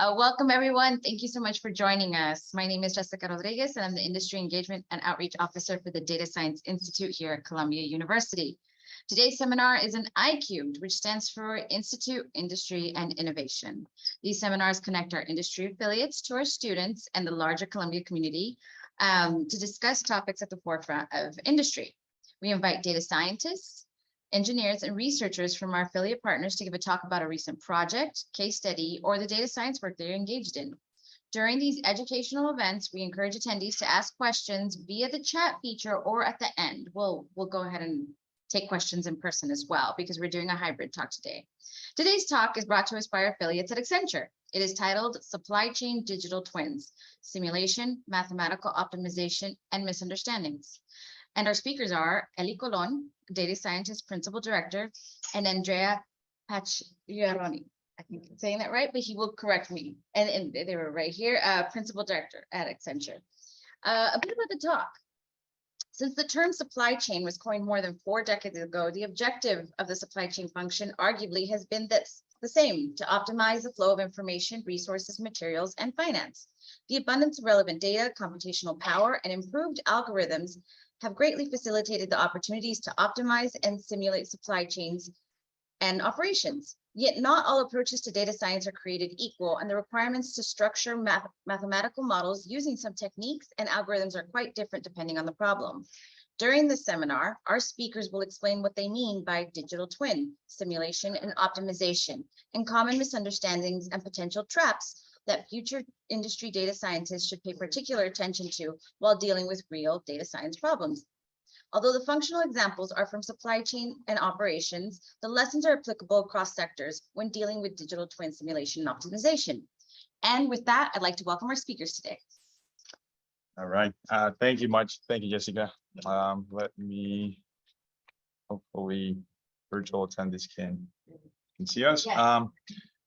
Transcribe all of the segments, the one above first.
Welcome, everyone. Thank you so much for joining us. My name is Jessica Rodriguez, and I'm the Industry Engagement and Outreach Officer for the Data Science Institute here at Columbia University. Today's seminar is an iCubed, which stands for Institute, Industry, and Innovation. These seminars connect our industry affiliates to our students and the larger Columbia community to discuss topics at the forefront of industry. We invite data scientists, engineers, and researchers from our affiliate partners to give a talk about a recent project, case study, or the data science work they're engaged in. During these educational events, we encourage attendees to ask questions via the chat feature or at the end. We'll go ahead and take questions in person as well because we're doing a hybrid talk today. Today's talk is brought to us by our affiliates at Accenture. It is titled Supply Chain Digital Twins, Simulation, Mathematical Optimization, and Misunderstandings. And our speakers are Ely Colón, Data Scientist Principal Director, and Andrea Paciaroni. I think I'm saying that right, but he will correct me. And they were right here, Principal Director at Accenture. A bit about the talk. Since the term supply chain was coined more than 4 decades ago, the objective of the supply chain function arguably has been the same, to optimize the flow of information, resources, materials, and finance. The abundance of relevant data, computational power, and improved algorithms have greatly facilitated the opportunities to optimize and simulate supply chains and operations. Yet not all approaches to data science are created equal, and the requirements to structure mathematical models using some techniques and algorithms are quite different depending on the problem. During this seminar, our speakers will explain what they mean by digital twin, simulation, and optimization, and common misunderstandings and potential traps that future industry data scientists should pay particular attention to while dealing with real data science problems. Although the functional examples are from supply chain and operations, the lessons are applicable across sectors when dealing with digital twin simulation and optimization. And with that, I'd like to welcome our speakers today. All right. Thank you much. Thank you, Jessica. Let me, hopefully, virtual attendees can see us. Yes.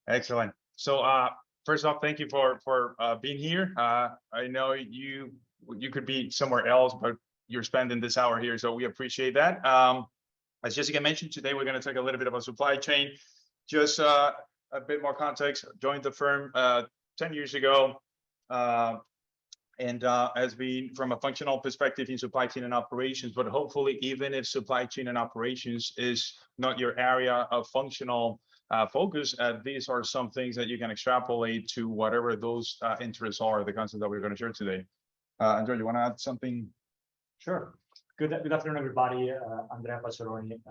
Excellent. So first off, thank you for being here. I know you could be somewhere else, but you're spending this hour here, so we appreciate that. As Jessica mentioned, today we're going to talk a little bit about supply chain. Just a bit more context. Joined the firm 10 years ago, and has been from a functional perspective in supply chain and operations. But hopefully, even if supply chain and operations is not your area of functional focus, these are some things that you can extrapolate to whatever those interests are, the concepts that we're going to share today. Andrea, you want to add something? Sure. Good afternoon, everybody. Andrea Paciaroni,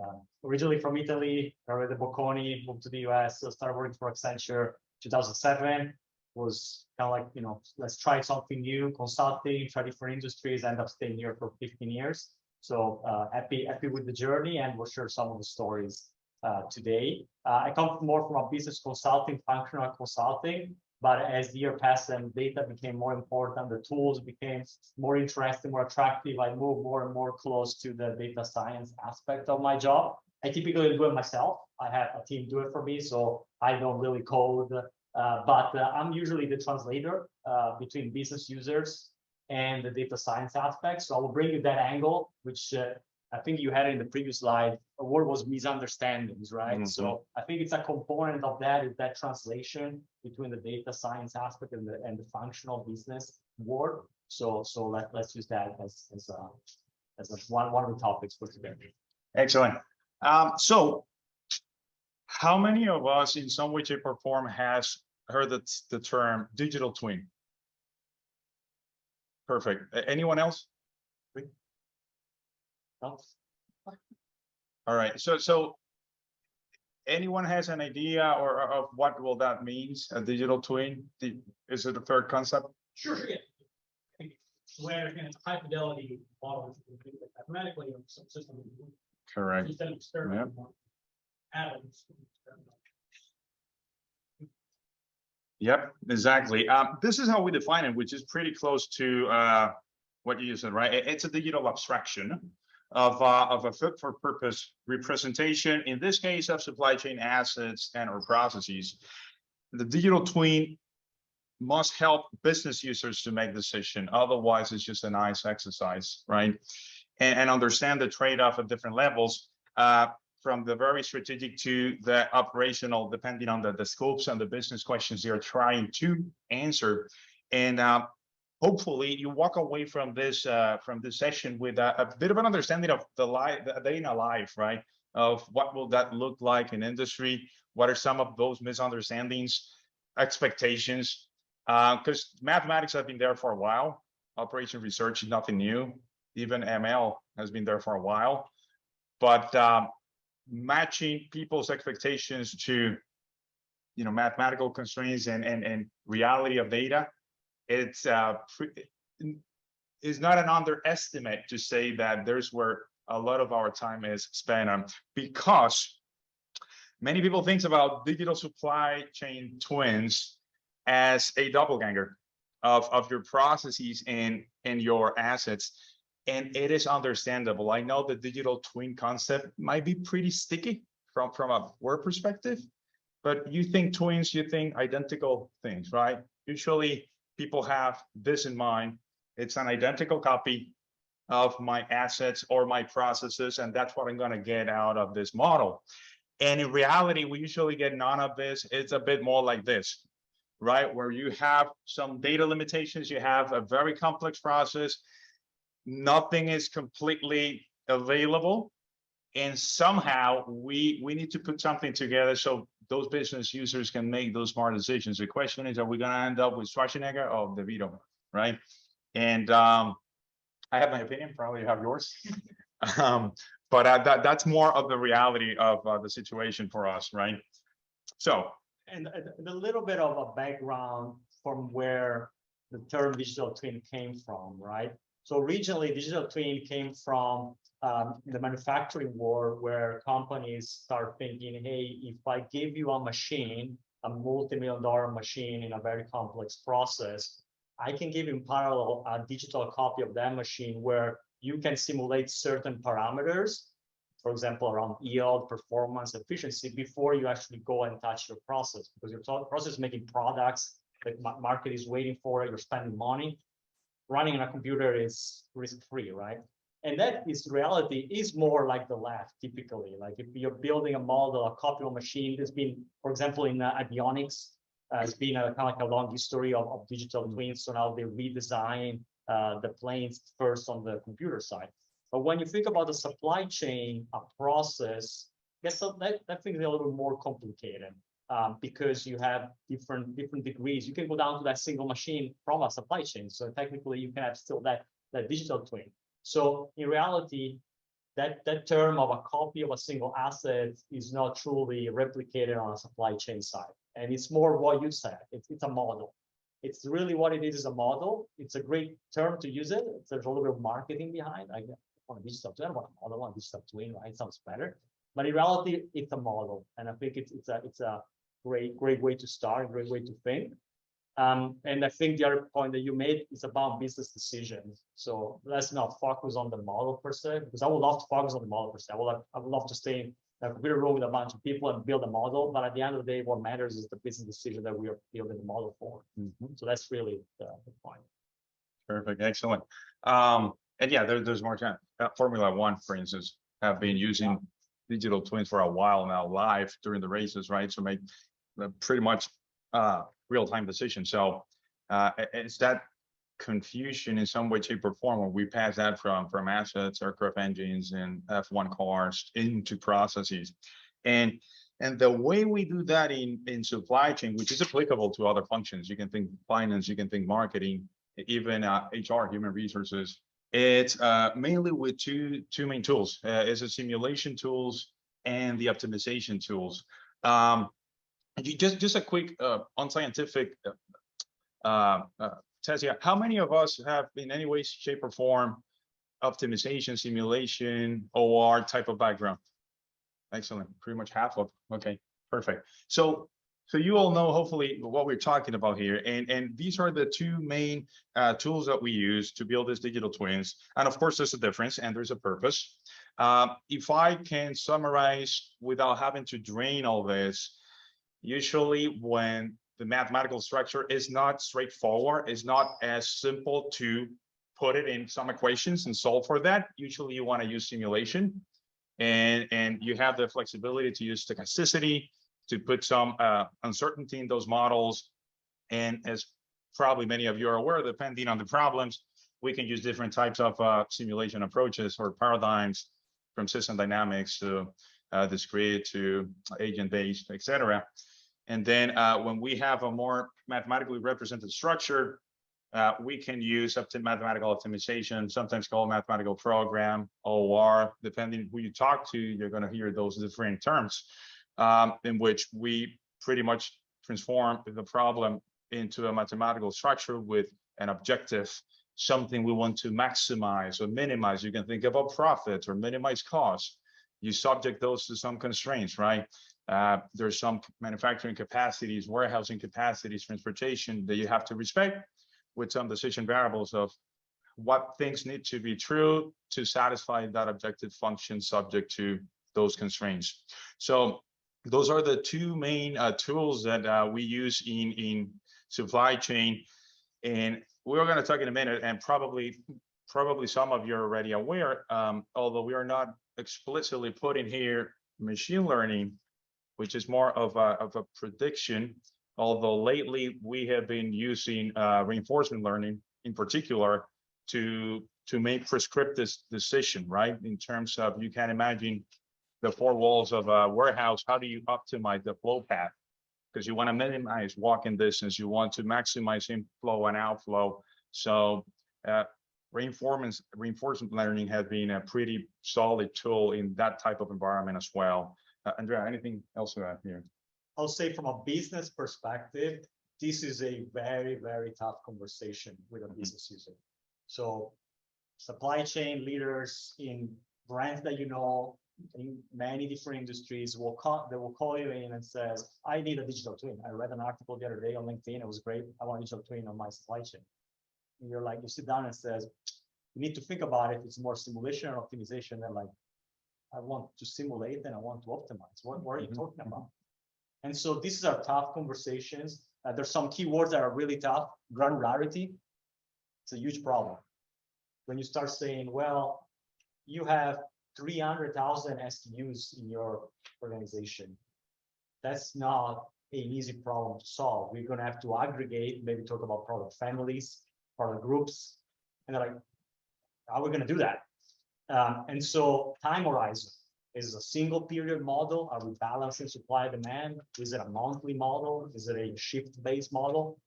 originally from Italy, graduated Bocconi, moved to the US, started working for Accenture 2007. Was kind of like, let's try something new, consulting, try different industries, end up staying here for 15 years. So happy with the journey, and we'll share some of the stories today. I come more from a business consulting, functional consulting, but as the year passed and data became more important, the tools became more interesting, more attractive, I moved more and more close to the data science aspect of my job. I typically do it myself. I have a team do it for me, so I don't really code, but I'm usually the translator between business users and the data science aspect. So I will bring you that angle, which I think you had in the previous slide. A word was misunderstandings, right? Mm-hmm. So I think it's a component of that is that translation between the data science aspect and the functional business word. So let's use that as one of the topics for today. Excellent. So how many of us in some way, shape, or form has heard the term digital twin? Perfect. Anyone else? No? All right. So anyone has an idea or of what will that means? A digital twin? Is it a third concept? Sure. Yeah. Where it's high fidelity models mathematically on some system. Correct. Instead of experimenting on atoms. Yep, exactly. This is how we define it, which is pretty close to what you said, right? It's a digital abstraction of a fit for purpose representation, in this case of supply chain assets and or processes. The digital twin must help business users to make decisions. Otherwise, it's just a nice exercise, right? And understand the trade-off at different levels. from the very strategic to the operational, depending on the scopes and the business questions you're trying to answer. And hopefully you walk away from this session with a bit of an understanding of the day in a life, right? Of what will that look like in industry? What are some of those misunderstandings, expectations? Because mathematics have been there for a while. Operation research is nothing new. Even ML has been there for a while. But matching people's expectations to, mathematical constraints and reality of data, it's not an underestimate to say that there's where a lot of our time is spent on, because many people think about digital supply chain twins as a doppelganger of your processes and your assets. And it is understandable. I know the digital twin concept might be pretty sticky from a word perspective, but you think twins, you think identical things, right? Usually people have this in mind. It's an identical copy of my assets or my processes, and that's what I'm going to get out of this model. And in reality, we usually get none of this. It's a bit more like this, right? Where you have some data limitations, you have a very complex process, nothing is completely available, and somehow we need to put something together so those business users can make those smart decisions. The question is, are we going to end up with Schwarzenegger or DeVito, right? And I have my opinion, probably you have yours. But that's more of the reality of the situation for us, right? So, and a little bit of a background from where the term digital twin came from, right? So originally, digital twin came from the manufacturing world, where companies start thinking, hey, if I give you a machine, a multi-million-dollar machine in a very complex process, I can give in parallel a digital copy of that machine where you can simulate certain parameters, for example, around yield, performance, efficiency, before you actually go and touch your process, because your process is making products, the market is waiting for it, you're spending money. Running on a computer is risk-free, right? And that is reality is more like the left, typically. Like if you're building a model, a copy of a machine, there's been, for example, in avionics, it's been a kind of like a long history of digital twins. So now they redesign the planes first on the computer side. But when you think about the supply chain, a process, that thing is a little more complicated because you have different degrees. You can go down to that single machine from a supply chain. So technically, you can have still that digital twin. So in reality, that term of a copy of a single asset is not truly replicated on a supply chain side. And it's more what you said. It's a model. It's really what it is a model. It's a great term to use it. There's a little bit of marketing behind. I want a digital twin, I want a model, I want a digital twin, right? It sounds better. But in reality, it's a model. And I think it's a great way to start, a great way to think. And I think the other point that you made is about business decisions. So let's not focus on the model per se, because I would love to focus on the model per se. I would love to stay in a computer room with a bunch of people and build a model. But at the end of the day, what matters is the business decision that we are building the model for. Mm-hmm. So that's really the point. Perfect, excellent. And yeah, there's more time. Formula One, for instance, have been using digital twins for a while now, live during the races, right? So make pretty much real-time decisions. So it's that confusion in some way, shape, or form when we pass that from assets, aircraft engines, and F1 cars into processes. And the way we do that in supply chain, which is applicable to other functions, you can think finance, you can think marketing, even HR, human resources. It's mainly with two main tools. It's the simulation tools and the optimization tools. Just a quick unscientific test here. How many of us have in any way, shape, or form optimization, simulation, OR type of background? Excellent. Pretty much half of. Okay, perfect. So you all know hopefully what we're talking about here, and these are the two main tools that we use to build these digital twins. And of course, there's a difference and there's a purpose. If I can summarize without having to drain all this, usually when the mathematical structure is not straightforward, it's not as simple to put it in some equations and solve for that. Usually you want to use simulation. and you have the flexibility to use stochasticity to put some uncertainty in those models. And as probably many of you are aware, depending on the problems, we can use different types of simulation approaches or paradigms, from system dynamics to discrete to agent-based, etc. And then when we have a more mathematically represented structure, we can use mathematical optimization, sometimes called mathematical program, OR, depending who you talk to, you're going to hear those different terms, in which we pretty much transform the problem into a mathematical structure with an objective, something we want to maximize or minimize. You can think about profits or minimize costs. You subject those to some constraints, right? There's some manufacturing capacities, warehousing capacities, transportation that you have to respect, with some decision variables of what things need to be true to satisfy that objective function subject to those constraints. So those are the two main tools that we use in supply chain. And we're going to talk in a minute, and probably some of you are already aware, although we are not explicitly putting here machine learning, which is more of a prediction. Although lately we have been using reinforcement learning in particular to make prescriptive decision, right? In terms of, you can imagine the four walls of a warehouse. How do you optimize the flow path? Because you want to minimize walking distance, you want to maximize inflow and outflow. So reinforcement learning has been a pretty solid tool in that type of environment as well. Andrea, anything else to add here? I'll say from a business perspective, this is a very, very tough conversation with a business user. So supply chain leaders in brands that you know, in many different industries will call you in and says, I need a digital twin. I read an article the other day on LinkedIn. It was great. I want a digital twin on my supply chain. And you're like, you sit down and says, you need to think about it. It's more simulation and optimization than like, I want to simulate and I want to optimize. What are you talking about? And so these are tough conversations. There's some keywords that are really tough. Granularity, it's a huge problem. When you start saying, well, you have 300,000 SKUs in your organization, that's not an easy problem to solve. We're going to have to aggregate, maybe talk about product families, product groups, and they're like, how are we going to do that? And so time horizon. Is it a single period model? Are we balancing supply and demand? Is it a monthly model? Is it a shift-based model?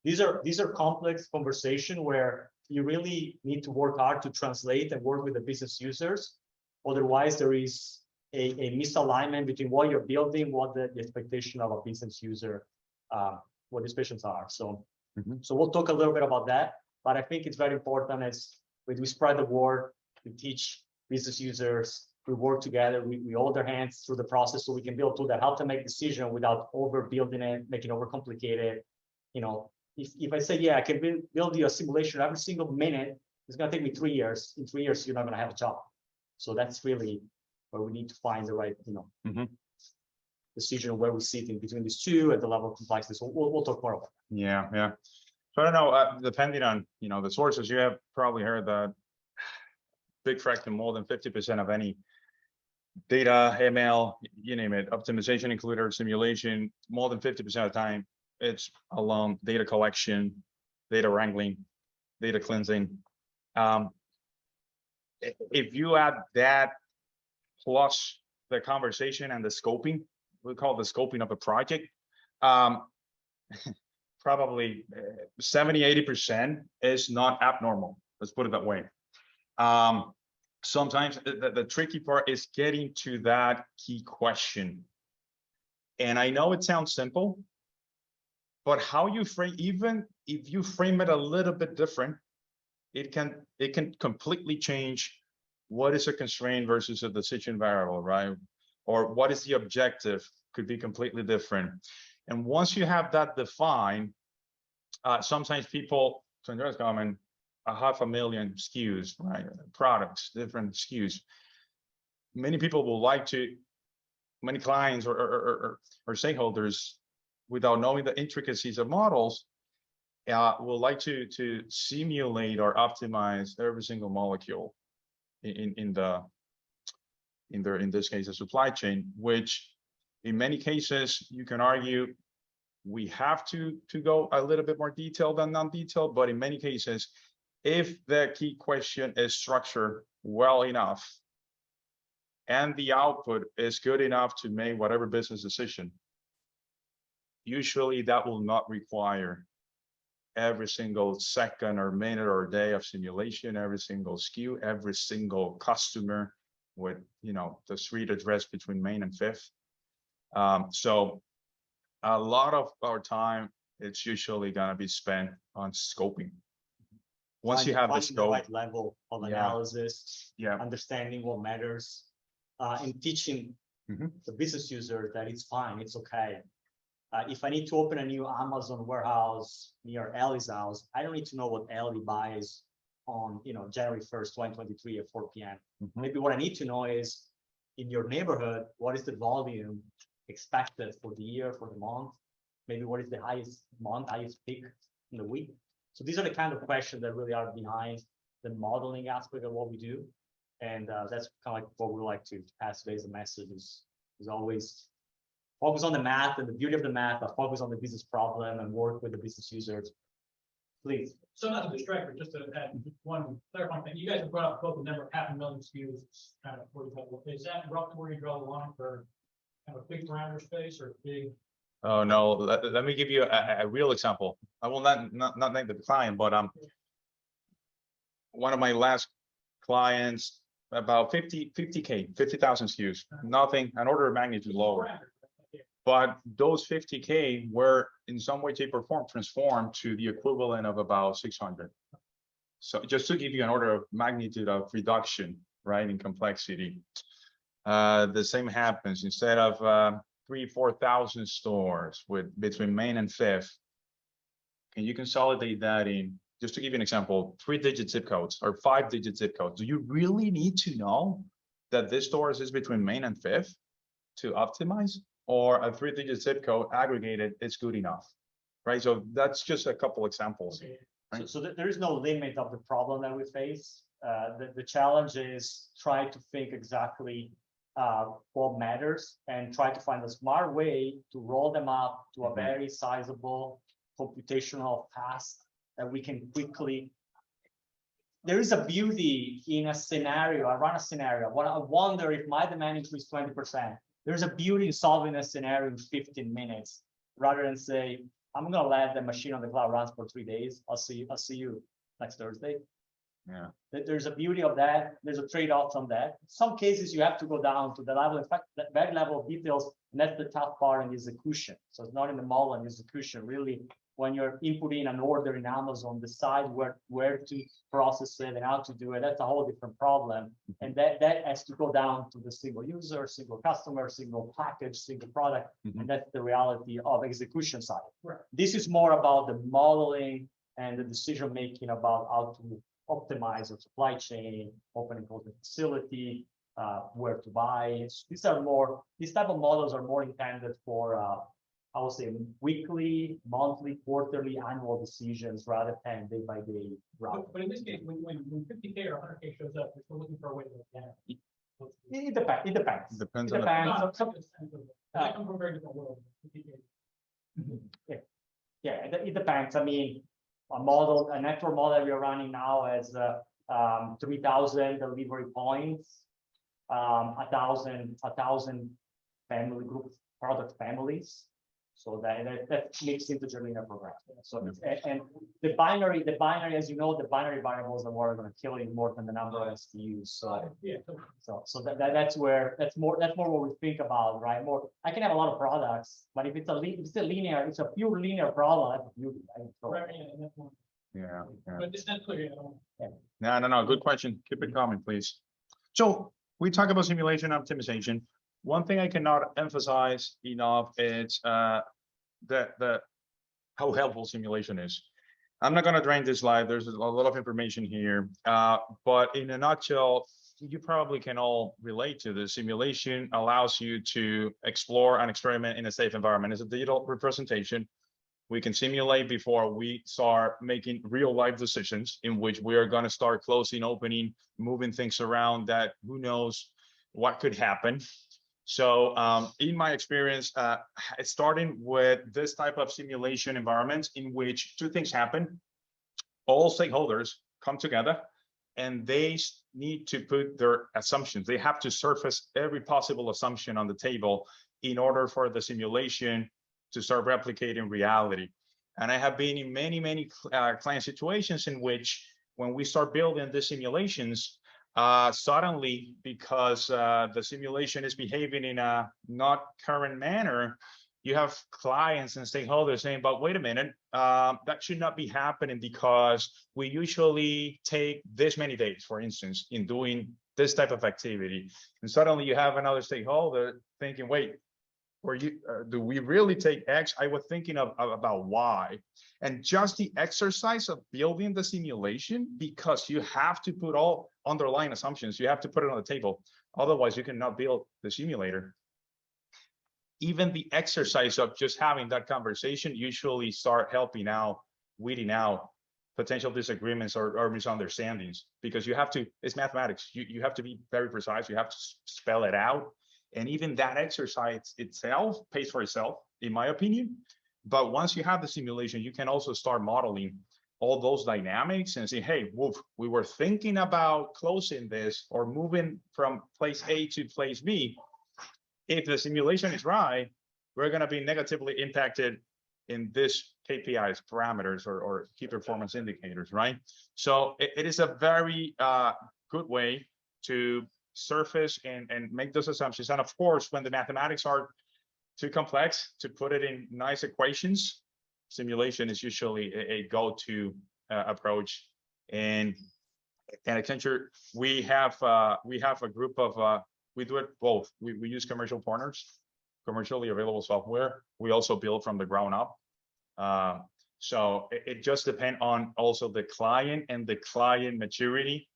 These are complex conversations where you really need to work hard to translate and work with the business users. Otherwise, there is a misalignment between what you're building, what the expectation of a business user, what the expectations are. So, so we'll talk a little bit about that. But I think it's very important as we spread the word, we teach business users, we work together, we hold their hands through the process so we can build tools that help them make decisions without overbuilding it, making it overcomplicated. You know, if I say, yeah, I can build you a simulation every single minute, it's going to take me 3 years. In 3 years, you're not going to have a job. So that's really where we need to find the right, decision where we sit in between these two at the level of complexity. So we'll talk more about that. Yeah. So I don't know, depending on, the sources, you have probably heard that big fraction, more than 50% of any data, ML, you name it, optimization included, simulation, more than 50% of the time, it's along data collection, data wrangling, data cleansing. If you add that plus the conversation and the scoping, we call the scoping of a project, probably 70–80% is not abnormal. Let's put it that way. Sometimes the tricky part is getting to that key question. And I know it sounds simple, but how you frame, even if you frame it a little bit different, it can completely change what is a constraint versus a decision variable, right? Or what is the objective could be completely different. And once you have that defined, sometimes people, to Andrea's comment, 500,000 SKUs, right? Products, different SKUs. Many people will like to, many clients or stakeholders, without knowing the intricacies of models, will like to simulate or optimize every single molecule in the in this case, a supply chain, which in many cases you can argue we have to go a little bit more detailed than non-detailed, but in many cases, if the key question is structured well enough and the output is good enough to make whatever business decision, usually that will not require every single second or minute or day of simulation, every single SKU, every single customer with, you know, the street address between Main and Fifth. So a lot of our time, it's usually going to be spent on scoping. Once you have the finding the scope, right level of analysis, yeah, understanding what matters, and teaching the business user that it's fine, it's okay. If I need to open a new Amazon warehouse near Ely's house, I don't need to know what Ely buys on, you know, January 1st, 2023 at 4 p.m. Maybe what I need to know is in your neighborhood, what is the volume expected for the year, for the month? Maybe what is the highest peak in the week? So these are the kind of questions that really are behind the modeling aspect of what we do. And that's kind of like what we like to pass today as a message is always focus on the math and the beauty of the math, but focus on the business problem and work with the business users. Please. So not to distract, but just to add one clarifying thing, you guys have brought up both the number of 500,000 SKUs, kind of where you talk about, is that roughly where you draw the line for kind of a big parameter space or big? Oh no, let me give you a real example. I will not name the client, but one of my last clients, about 50,000 SKUs, nothing, an order of magnitude lower. But those 50K were in some way, shape, or form transformed to the equivalent of about 600. So just to give you an order of magnitude of reduction, right, in complexity. The same happens instead of 3,000-4,000 stores with between Main and Fifth. Can you consolidate that in, just to give you an example, 3-digit zip codes or 5-digit zip codes? Do you really need to know that this store is between Main and Fifth to optimize? Or a 3-digit zip code aggregated is good enough, right? So that's just a couple examples. Okay. Right? So there is no limit of the problem that we face. The challenge is try to think exactly what matters and try to find a smart way to roll them up to a very sizable computational task that we can quickly. There is a beauty in a scenario. I run a scenario. I wonder if my demand increased 20%. There's a beauty in solving a scenario in 15 minutes rather than say, I'm going to let the machine on the cloud run for 3 days. I'll see you next Thursday. Yeah. There's a beauty of that. There's a trade-off on that. Some cases you have to go down to the level, in fact, that very level of details, and that's the tough part in execution. So it's not in the model and execution. Really, when you're inputting an order in Amazon, decide where to process it and how to do it. That's a whole different problem. And that has to go down to the single user, single customer, single package, single product. And that's the reality of execution side. Right. This is more about the modeling and the decision making about how to optimize a supply chain, open and close the facility, where to buy. These type of models are more intended for I would say weekly, monthly, quarterly, annual decisions rather than day by day route. But in this case, when 50K or 100K shows up, we're still looking for a way to get it. It depends. It depends. Depends It on the depends. I come from a very different world. 50K. Yeah, it depends. I mean, a network model we are running now has 3,000 delivery points, 1,000 family group product families. So that mixed into linear program. So and the binary, as you know, the binary variables are more going to kill you more than the number of SKUs. So Yeah. so that's more what we think about, right? More, I can have a lot of products, but if it's a pure linear problem, that's a beauty. Right? So, Right, yeah, and that's one. Yeah. But it's not clear. No. Good question. Keep it coming, please. So we talk about simulation optimization. One thing I cannot emphasize enough is the how helpful simulation is. I'm not going to drain this slide. There's a lot of information here, but in a nutshell, you probably can all relate to this. Simulation allows you to explore and experiment in a safe environment. It's a digital representation. We can simulate before we start making real life decisions in which we are going to start closing, opening, moving things around that who knows what could happen. So in my experience, it's starting with this type of simulation environments in which two things happen. All stakeholders come together and they need to put their assumptions. They have to surface every possible assumption on the table in order for the simulation to start replicating reality. And I have been in many client situations in which when we start building the simulations, suddenly, because the simulation is behaving in a not current manner, you have clients and stakeholders saying, but wait a minute, that should not be happening because we usually take this many days, for instance, in doing this type of activity. And suddenly you have another stakeholder thinking, wait, do we really take X? I was thinking about Y. And just the exercise of building the simulation, because you have to put all underlying assumptions, you have to put it on the table. Otherwise, you cannot build the simulator. Even the exercise of just having that conversation usually start helping out, weeding out potential disagreements or misunderstandings, because you have to, it's mathematics. You have to be very precise. You have to spell it out. And even that exercise itself pays for itself, in my opinion. But once you have the simulation, you can also start modeling all those dynamics and say, hey, we were thinking about closing this or moving from place A to place B. If the simulation is right, we're going to be negatively impacted in this KPIs, parameters, or key performance indicators, right? So it is a very good way to surface and make those assumptions. And of course, when the mathematics are too complex to put it in nice equations, simulation is usually a go-to approach. And at Accenture, we have a group of we do it both. We use commercial partners, commercially available software. We also build from the ground up. So it just depends on also the client and the client maturity.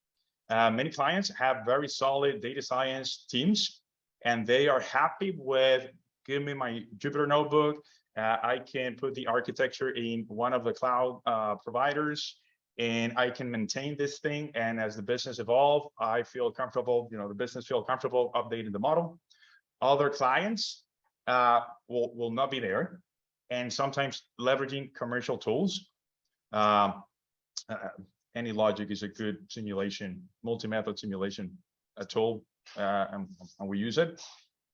Many clients have very solid data science teams, and they are happy with, give me my Jupyter notebook. I can put the architecture in one of the cloud providers, and I can maintain this thing. And as the business evolves, I feel comfortable, the business feel comfortable updating the model. Other clients will not be there, and sometimes leveraging commercial tools. Any logic is a good simulation, multi-method simulation tool, and we use it.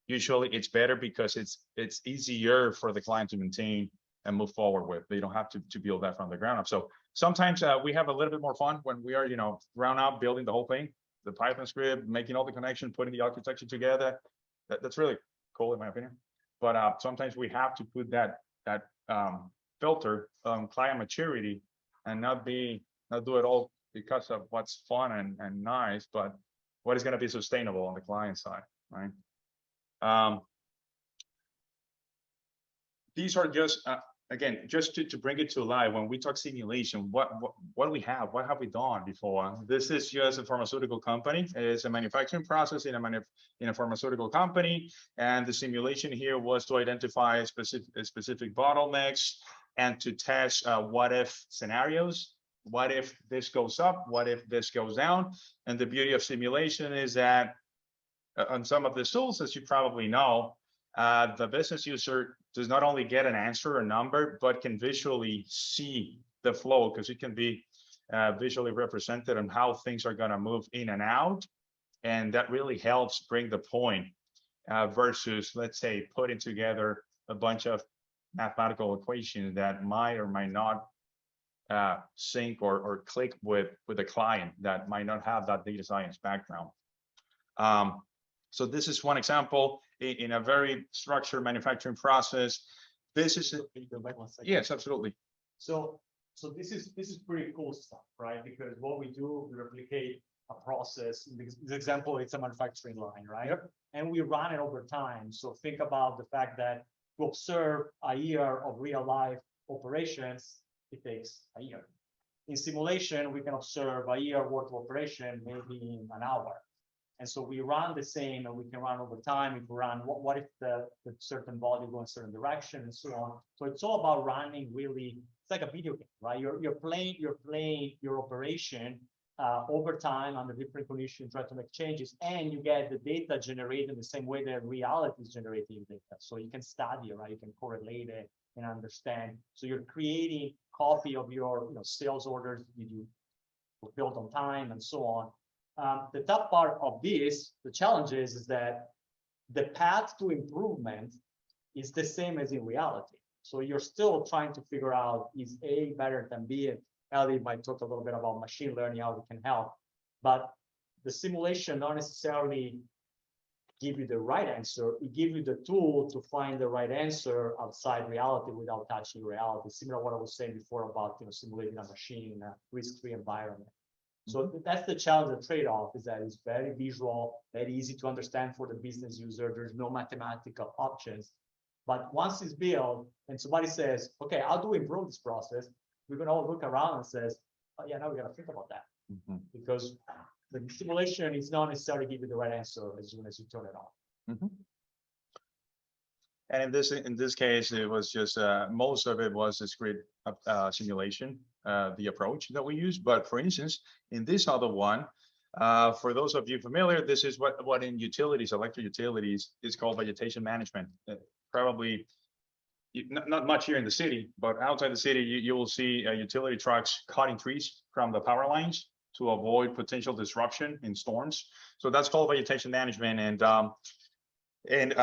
Usually it's better because it's easier for the client to maintain and move forward with. They don't have to build that from the ground up. So sometimes we have a little bit more fun when we are, ground up, building the whole thing, the Python script, making all the connection, putting the architecture together. That's really cool in my opinion. But sometimes we have to put that filter on client maturity and not do it all because of what's fun and nice, but what is going to be sustainable on the client side, right? These are just, again, just to bring it to life, when we talk simulation, what do we have? What have we done before? This is just a pharmaceutical company. It's a manufacturing process in a pharmaceutical company. And the simulation here was to identify specific bottlenecks and to test what if scenarios. What if this goes up? What if this goes down? And the beauty of simulation is that on some of the tools, as you probably know, the business user does not only get an answer, a number, but can visually see the flow, because it can be visually represented on how things are going to move in and out. And that really helps bring the point versus, let's say, putting together a bunch of mathematical equations that might or might not sync or click with a client that might not have that data science background. So this is one example in a very structured manufacturing process. This is yes, absolutely. So this is pretty cool stuff, right? Because what we do, we replicate a process. In this example, it's a manufacturing line, right? Yep. And we run it over time. So think about the fact that to observe a year of real life operations, it takes a year. In simulation, we can observe a year worth of operation maybe in an hour. And so we run the same, and we can run over time. If we run, what if the certain body goes in a certain direction, and so on. So it's all about running really. It's like a video game, right? You're playing your operation over time under different conditions, try to make changes, and you get the data generated the same way that reality is generating data. So you can study, right? You can correlate it and understand. So you're creating copy of your sales orders that you fulfilled on time and so on. The tough part of this, the challenge is that the path to improvement is the same as in reality. So you're still trying to figure out, is A better than B? And Ely might talk a little bit about machine learning, how it can help. But the simulation not necessarily give you the right answer. It gives you the tool to find the right answer outside reality without touching reality. Similar to what I was saying before about simulating a machine in a risk-free environment. So that's the challenge, the trade-off is that it's very visual, very easy to understand for the business user. There's no mathematical options. But once it's built and somebody says, okay, how do we improve this process? We're going to all look around and says, oh, yeah, now we got to think about that. Because the simulation is not necessarily give you the right answer as soon as you turn it on. And in this case, it was just most of it was discrete simulation, the approach that we use. But for instance, in this other one, for those of you familiar, this is what in utilities, electric utilities, is called vegetation management. Probably not much here in the city, but outside the city, you will see utility trucks cutting trees from the power lines to avoid potential disruption in storms. So that's called vegetation management. And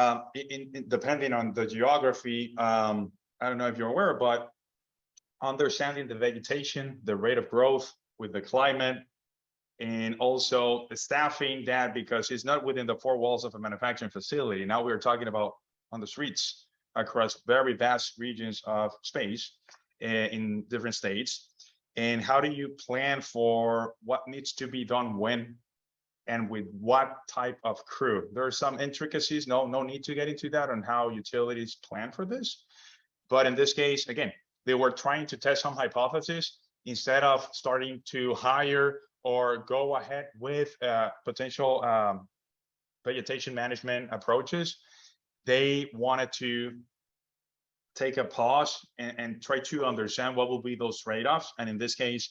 depending on the geography, I don't know if you're aware, but understanding the vegetation, the rate of growth with the climate, and also the staffing that, because it's not within the four walls of a manufacturing facility. Now we're talking about on the streets across very vast regions of space in different states. And how do you plan for what needs to be done when and with what type of crew? There are some intricacies, no need to get into that on how utilities plan for this. But in this case, again, they were trying to test some hypothesis instead of starting to hire or go ahead with potential vegetation management approaches. They wanted to take a pause and try to understand what will be those trade-offs. And in this case,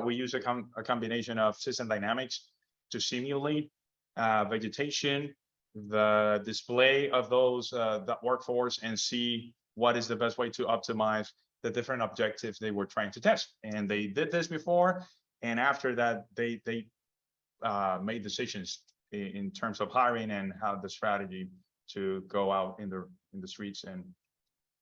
we use a combination of system dynamics to simulate vegetation, the display of those that workforce, and see what is the best way to optimize the different objectives they were trying to test. And they did this before, and after that, they made decisions in terms of hiring and how the strategy to go out in the streets and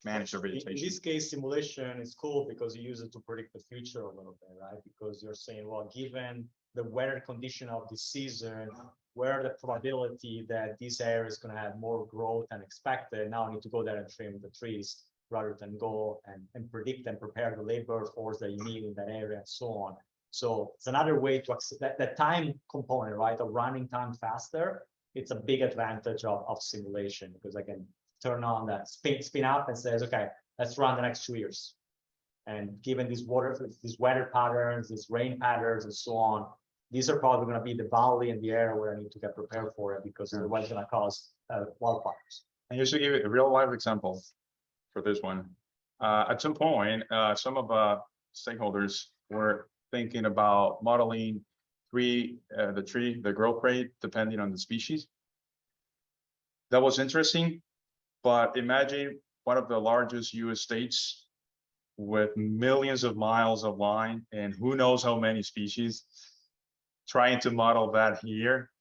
manage the vegetation. In this case, simulation is cool because you use it to predict the future a little bit, right? Because you're saying, well, given the weather condition of this season, where the probability that this area is going to have more growth than expected, now I need to go there and trim the trees rather than go and predict and prepare the labor force that you need in that area and so on. So it's another way to that time component, right, of running time faster. It's a big advantage of simulation because I can turn on that spin up and says, okay, let's run the next 2 years. And given these weather patterns, these rain patterns, and so on, these are probably going to be the valley in the area where I need to get prepared for it because otherwise it's going to cause wildfires. And just to give you a real life example for this one, at some point, some of stakeholders were thinking about modeling the growth rate depending on the species. That was interesting, but imagine one of the largest US states with millions of miles of line and who knows how many species, trying to model that here.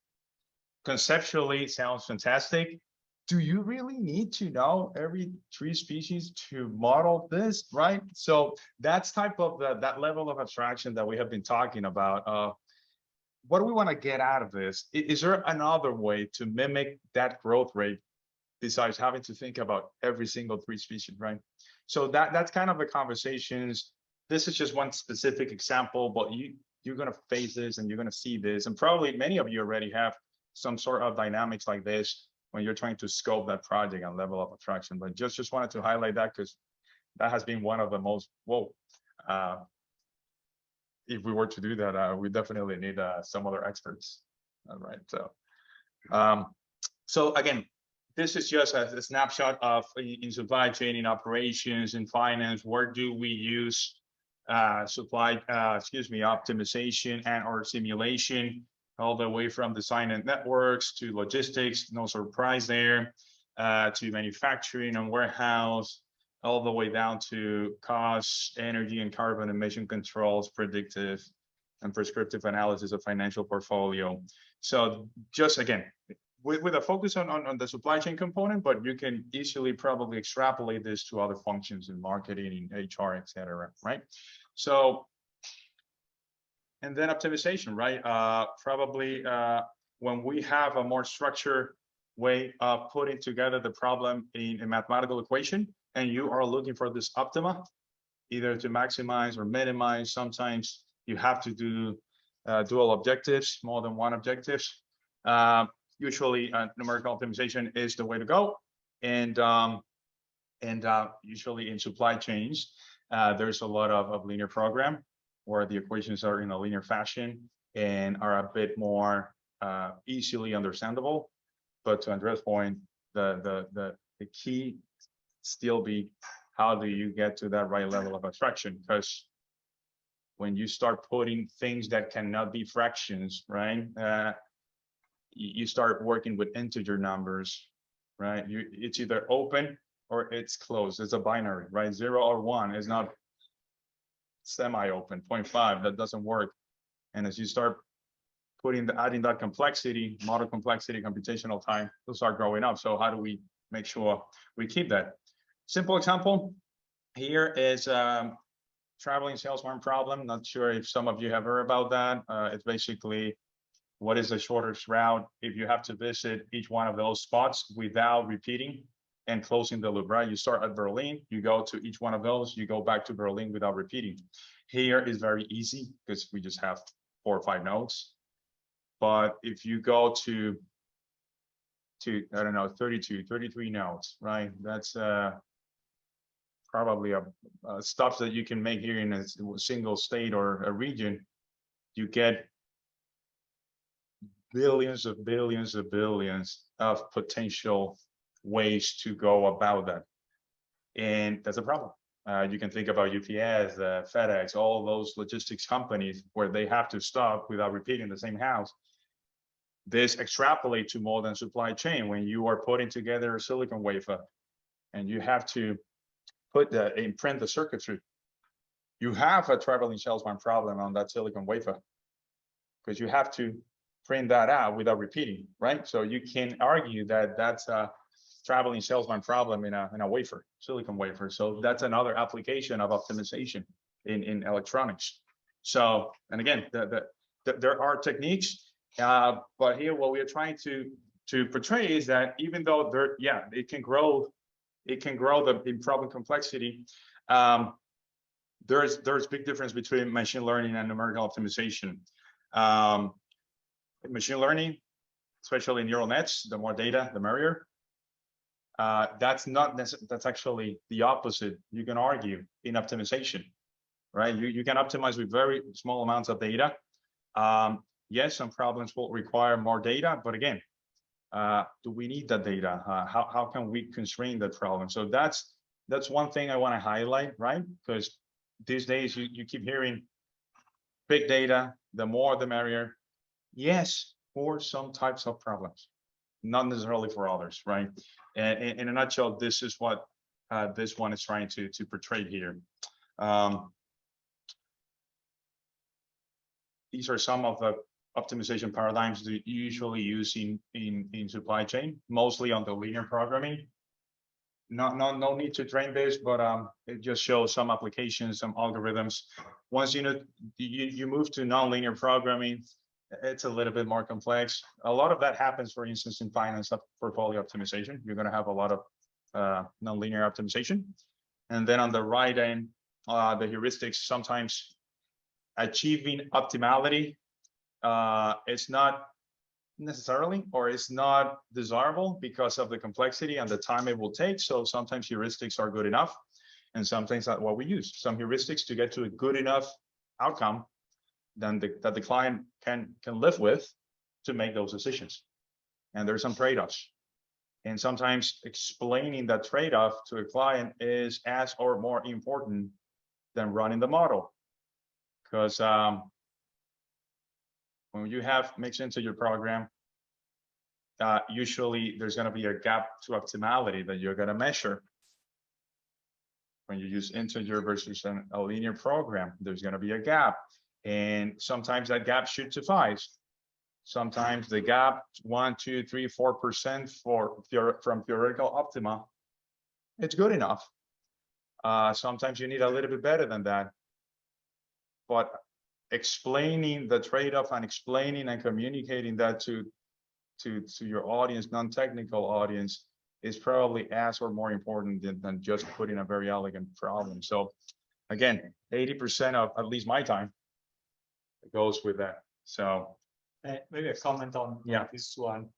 Conceptually sounds fantastic. Do you really need to know every tree species to model this, right? So that's type of that level of abstraction that we have been talking about. What do we want to get out of this? Is there another way to mimic that growth rate besides having to think about every single tree species, right? So that's kind of the conversations. This is just one specific example, but you're going to face this and you're going to see this. And probably many of you already have some sort of dynamics like this when you're trying to scope that project and level of abstraction. But just wanted to highlight that because that has been one of the most, if we were to do that, we definitely need some other experts. All right. So again, this is just a snapshot of in supply chain, in operations, in finance, where do we use supply, optimization and or simulation, all the way from design and networks to logistics, no surprise there, to manufacturing and warehouse, all the way down to cost, energy and carbon emission controls, predictive and prescriptive analysis of financial portfolio. So just again, with a focus on the supply chain component, but you can easily probably extrapolate this to other functions in marketing, in HR, et cetera, right? So, and then optimization, right? Probably when we have a more structured way of putting together the problem in a mathematical equation, and you are looking for this optima, either to maximize or minimize. Sometimes you have to do dual objectives, more than one objectives. Usually numerical optimization is the way to go. And usually in supply chains, there's a lot of linear program where the equations are in a linear fashion and are a bit more easily understandable. But to Andrea's point, the key still be, how do you get to that right level of abstraction? Because when you start putting things that cannot be fractions, right? You start working with integer numbers, right? It's either open or it's closed. It's a binary, right? 0 or 1 is not semi-open. 0.5, that doesn't work. And as you start adding that complexity, model complexity, computational time, will start growing up. So how do we make sure we keep that? Simple example here is traveling salesman problem. Not sure if some of you have heard about that. It's basically, what is the shortest route if you have to visit each one of those spots without repeating and closing the loop, right? You start at Berlin, you go to each one of those, you go back to Berlin without repeating. Here is very easy because we just have 4 or 5 nodes. But if you go to I don't know, 32, 33 nodes, right? That's probably stuff that you can make here in a single state or a region. You get billions of potential ways to go about that. And that's a problem. You can think about UPS, FedEx, all those logistics companies where they have to stop without repeating the same house. This extrapolate to more than supply chain. When you are putting together a silicon wafer and you have to print the circuitry, you have a traveling salesman problem on that silicon wafer because you have to print that out without repeating, right? So you can argue that that's a traveling salesman problem in a wafer, silicon wafer. So that's another application of optimization in electronics. So, and again, there are techniques, but here what we are trying to portray is that even though it can grow the problem complexity. There's big difference between machine learning and numerical optimization. Machine learning, especially neural nets, the more data, the merrier. That's actually the opposite. You can argue in optimization, right? You can optimize with very small amounts of data. Yes, some problems will require more data, but again, do we need that data? How can we constrain that problem? So that's one thing I want to highlight, right? Because these days you keep hearing big data, the more the merrier. Yes, for some types of problems, not necessarily for others, right? And in a nutshell, this is what this one is trying to portray here. These are some of the optimization paradigms that you usually use in supply chain, mostly on the linear programming. No need to train this, but it just shows some applications, some algorithms. Once you move to nonlinear programming, it's a little bit more complex. A lot of that happens, for instance, in finance portfolio optimization. You're going to have a lot of nonlinear optimization. And then on the right end, the heuristics, sometimes achieving optimality, it's not necessarily, or it's not desirable because of the complexity and the time it will take. So sometimes heuristics are good enough, and sometimes that's what we use. Some heuristics to get to a good enough outcome then that the client can live with to make those decisions. And there's some trade-offs. And sometimes explaining that trade-off to a client is as or more important than running the model. because when you have mixed into your program, usually there's going to be a gap to optimality that you're going to measure. When you use integer versus a linear program, there's going to be a gap. And sometimes that gap should suffice. Sometimes the gap 1, 2, 3, 4% from theoretical optima, it's good enough. Sometimes you need a little bit better than that. But explaining the trade-off and explaining and communicating that to your audience, non-technical audience, is probably as or more important than just putting a very elegant problem. So again, 80% of at least my time goes with that. So maybe a comment on Yeah. this one.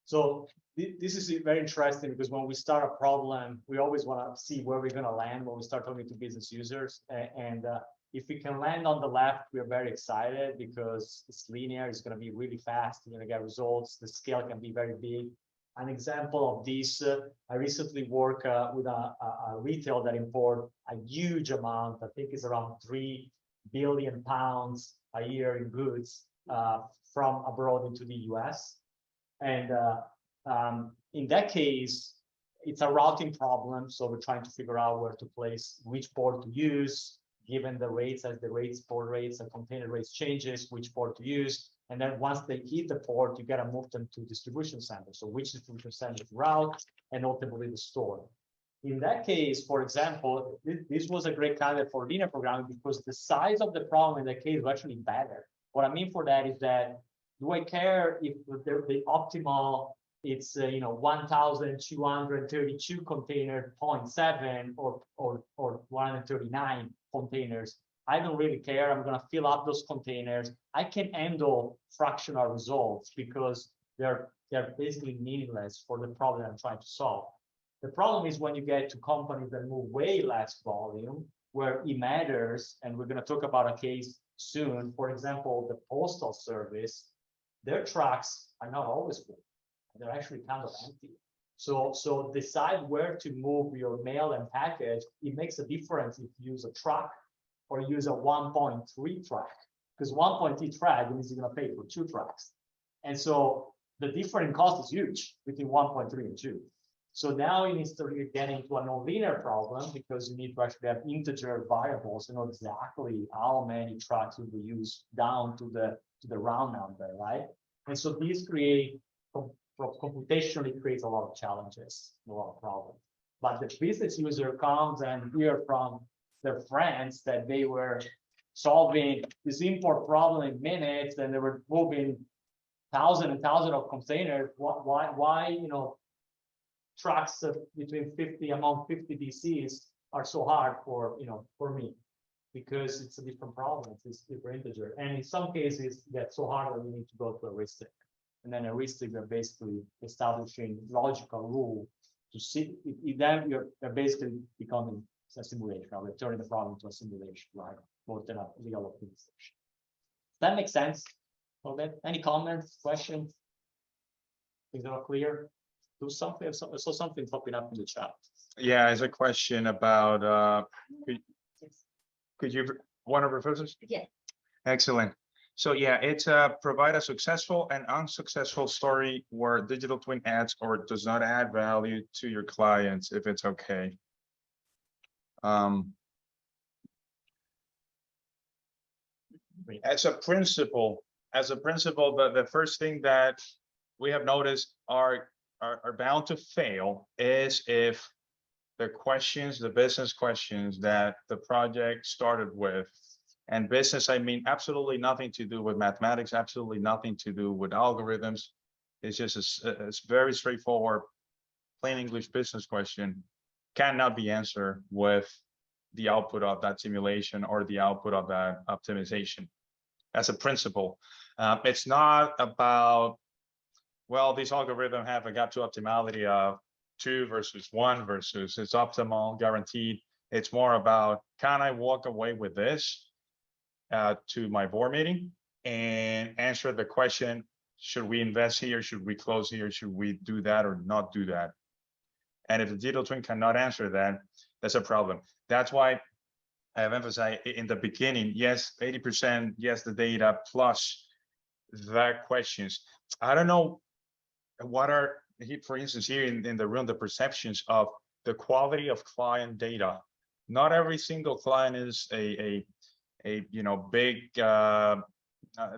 So this is very interesting because when we start a problem, we always want to see where we're going to land when we start talking to business users. And if we can land on the left, we are very excited because it's linear, it's going to be really fast, you're going to get results, the scale can be very big. An example of this, I recently worked with a retail that import a huge amount, I think it's around 3 billion pounds a year in goods from abroad into the US. And in that case, it's a routing problem. So we're trying to figure out where to place, which port to use, given the rates, as the port rates and container rates changes, which port to use. And then once they hit the port, you got to move them to distribution center. So which distribution center to route and ultimately the store. In that case, for example, this was a great candidate for linear programming because the size of the problem in that case was actually better. What I mean for that is that, do I care if the optimal it's 1,232 container 0.7 or 139 containers? I don't really care. I'm going to fill up those containers. I can handle fractional results because they're basically meaningless for the problem I'm trying to solve. The problem is when you get to companies that move way less volume, where it matters, and we're going to talk about a case soon. For example, the postal service, their trucks are not always full. They're actually kind of empty. So decide where to move your mail and package. It makes a difference if you use a truck or use a 1.3 track, because 1.3 track means you're going to pay for 2 tracks. And so the difference in cost is huge between 1.3 and 2. So now you need to get into a nonlinear problem because you need to actually have integer variables to know exactly how many tracks will be used down to the round number, right? And so these computationally creates a lot of challenges, a lot of problems. But the business user comes and hear from their friends that they were solving this import problem in minutes and they were moving thousands and thousands of containers. Why trucks among 50 DCs are so hard for me? Because it's a different problem, it's different integer. And in some cases, it gets so hard that you need to go to a heuristic. And then a heuristic, you're basically establishing logical rule to see, then you're basically becoming a simulation, or we're turning the problem into a simulation, right? More than a real optimization. Does that make sense? Okay. Any comments, questions? Things are clear? Do something. I saw something popping up in the chat. yeah, as a question about could you one of professors? Yeah. Excellent. So yeah, it's provide a successful and unsuccessful story where digital twin adds or does not add value to your clients, if it's okay. As a principle, the first thing that we have noticed are bound to fail is if the business questions that the project started with, and business, I mean, absolutely nothing to do with mathematics, absolutely nothing to do with algorithms. It's just a very straightforward, plain English business question cannot be answered with the output of that simulation or the output of that optimization. As a principle, it's not about, well, these algorithms have a gap to optimality of 2 versus 1 versus it's optimal, guaranteed. It's more about, can I walk away with this to my board meeting and answer the question, should we invest here? Should we close here? Should we do that or not do that? And if the digital twin cannot answer that, that's a problem. That's why I have emphasized in the beginning, yes, 80%, yes, the data plus the questions. I don't know what are, for instance, here in the room, the perceptions of the quality of client data. Not every single client is a big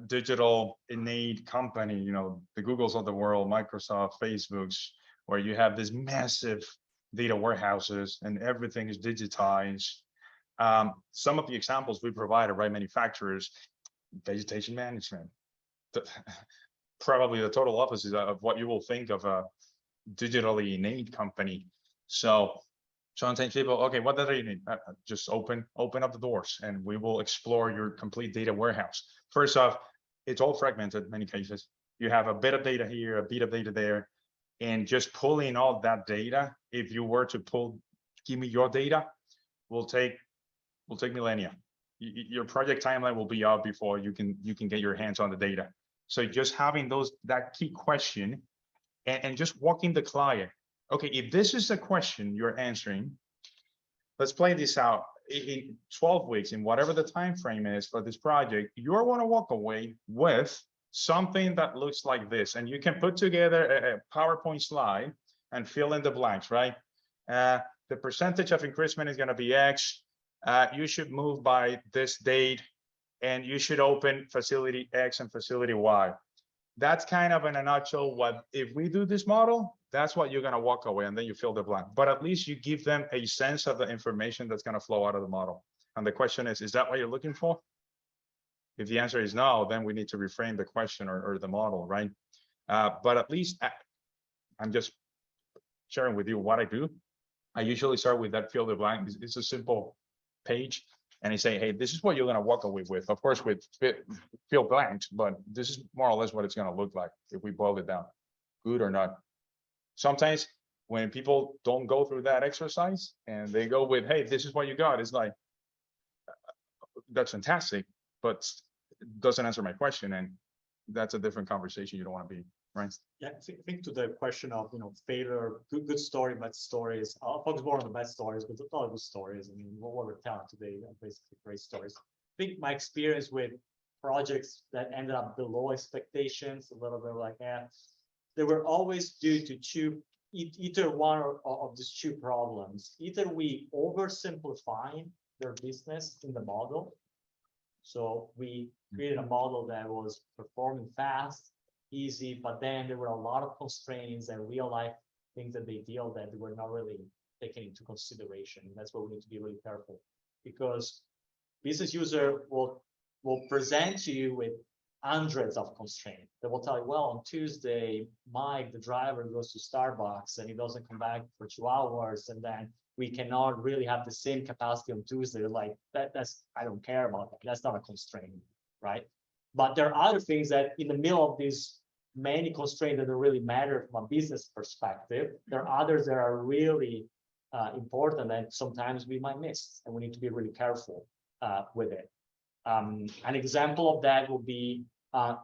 digital innate company, the Googles of the world, Microsoft, Facebooks, where you have this massive data warehouses and everything is digitized. Some of the examples we provided, right? Manufacturers, vegetation management, probably the total opposite of what you will think of a digitally innate company. So sometimes people, okay, what do you need? Just open up the doors and we will explore your complete data warehouse. First off, it's all fragmented in many cases. You have a bit of data here, a bit of data there, and just pulling all that data, if you were to give me your data, will take millennia. Your project timeline will be out before you can get your hands on the data. So just having that key question and just walking the client. Okay, if this is the question you're answering, let's play this out. In 12 weeks, in whatever the time frame is for this project, you're going to walk away with something that looks like this. And you can put together a PowerPoint slide and fill in the blanks, right? The percentage of increasement is going to be X. You should move by this date, and you should open facility X and facility Y. That's kind of in a nutshell what, if we do this model, that's what you're going to walk away, and then you fill the blank. But at least you give them a sense of the information that's going to flow out of the model. And the question is that what you're looking for? If the answer is no, then we need to reframe the question or the model, right? But at least I'm just sharing with you what I do. I usually start with that fill the blank. It's a simple page. And I say, hey, this is what you're going to walk away with. Of course, with fill blanks, but this is more or less what it's going to look like if we boil it down, good or not. Sometimes when people don't go through that exercise and they go with, hey, this is what you got, it's like, that's fantastic, but it doesn't answer my question. And that's a different conversation you don't want to be, right? Yeah, I think to the question of, failure, good story, bad stories. I'll focus more on the bad stories, but a lot of good stories. I mean, what we're telling today are basically great stories. I think my experience with projects that ended up below expectations, a little bit like that, they were always due to either one of these two problems. Either we oversimplify their business in the model. So we created a model that was performing fast, easy, but then there were a lot of constraints and real life things that they deal that were not really taken into consideration. That's where we need to be really careful, because business user will present to you with hundreds of constraints. They will tell you, well, on Tuesday, Mike, the driver, goes to Starbucks and he doesn't come back for 2 hours, and then we cannot really have the same capacity on Tuesday. Like that's I don't care about that. That's not a constraint, right? But there are other things that in the middle of these many constraints that don't really matter from a business perspective, there are others that are really important that sometimes we might miss, and we need to be really careful with it. An example of that will be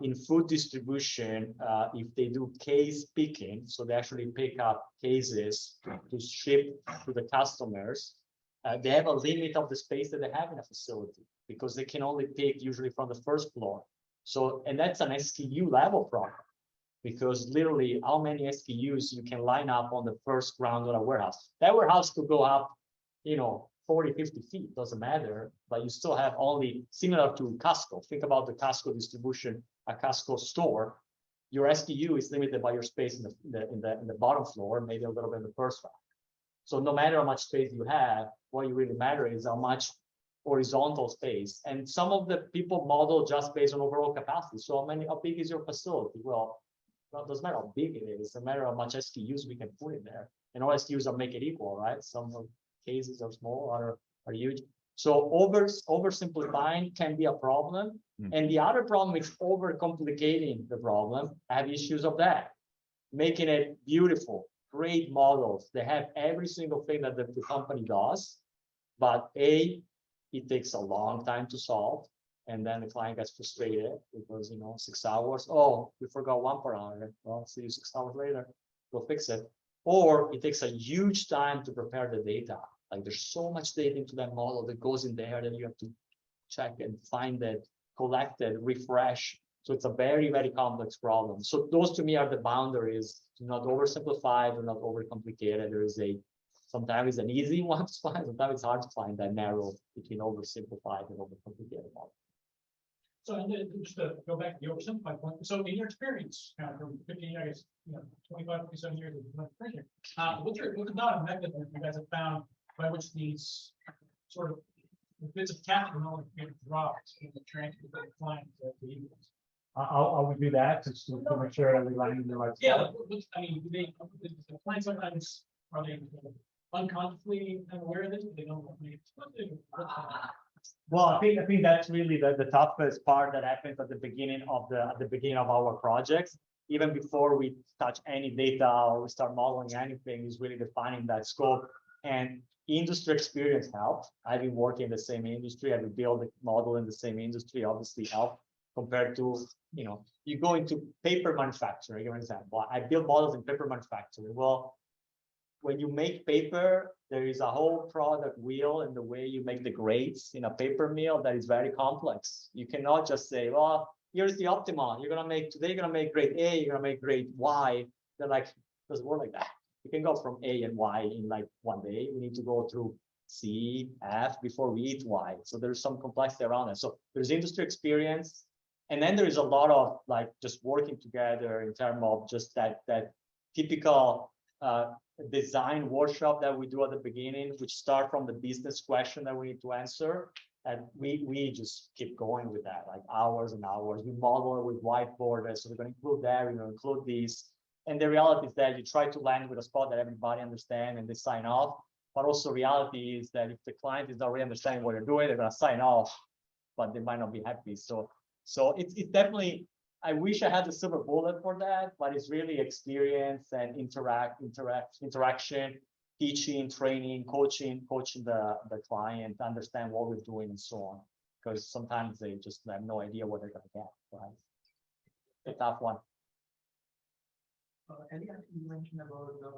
in food distribution, if they do case picking, so they actually pick up cases to ship to the customers, they have a limit of the space that they have in a facility because they can only pick usually from the first floor. So, and that's an SKU level problem, because literally how many SKUs you can line up on the first ground of a warehouse. That warehouse could go up, 40, 50 feet, doesn't matter, but you still have only, similar to Costco. Think about the Costco distribution, a Costco store. Your SKU is limited by your space in the bottom floor, maybe a little bit in the first rack. So no matter how much space you have, what you really matter is how much horizontal space. And some of the people model just based on overall capacity. So how big is your facility? Well, it doesn't matter how big it is. It's a matter of how much SKUs we can put in there. And all SKUs are make it equal, right? Some cases are small, are huge. So oversimplifying can be a problem. And the other problem is overcomplicating the problem. I have issues of that. Making it beautiful, great models. They have every single thing that the company does, but it takes a long time to solve. And then the client gets frustrated because, 6 hours. Oh, we forgot one parameter. Well, see you 6 hours later. Go fix it. Or it takes a huge time to prepare the data. Like there's so much data into that model that goes in there that you have to check and find it, collect it, refresh. So it's a very, very complex problem. So those to me are the boundaries, to not oversimplify, to not overcomplicate it. There is sometimes it's an easy one to find, sometimes it's hard to find that narrow between oversimplified and overcomplicated model. So, and then just to go back to the oversimplified point, so in your experience, from 15 years, 25, 27 years of experience, what's not a mechanism you guys have found by which these sort of bits of tactical knowledge get dropped in the transfer to the client to the users? I would do that to make sure that we land in the right spot. I mean, do the clients sometimes, are they unconsciously aware of this? They don't want to be explicit? Well, I think that's really the toughest part that happens at the beginning of our projects. Even before we touch any data or we start modeling anything, is really defining that scope. And industry experience helps. I've been working in the same industry. I've built a model in the same industry, obviously help compared to, you go into paper manufacturing, for example. I build models in paper manufacturing. Well, when you make paper, there is a whole product wheel in the way you make the grades in a paper mill that is very complex. You cannot just say, well, here's the optimal. You're gonna make grade A, you're gonna make grade Y. They're like, it doesn't work like that. You can go from A and Y in like one day. We need to go through C, F before we hit Y. So there's some complexity around it. So there's industry experience. And then there is a lot of like just working together in terms of just that typical design workshop that we do at the beginning, which start from the business question that we need to answer. And we just keep going with that, like hours and hours. We model it with whiteboard. So we're going to include that, we're going to include these. And the reality is that you try to land with a spot that everybody understands and they sign off. But also reality is that if the client is not really understanding what you're doing, they're going to sign off, but they might not be happy. So it's definitely, I wish I had the silver bullet for that, but it's really experience and interaction, teaching, training, coaching the client, understand what we're doing and so on. Because sometimes they just have no idea what they're going to get, right? It's a tough one. Ely, you mentioned about the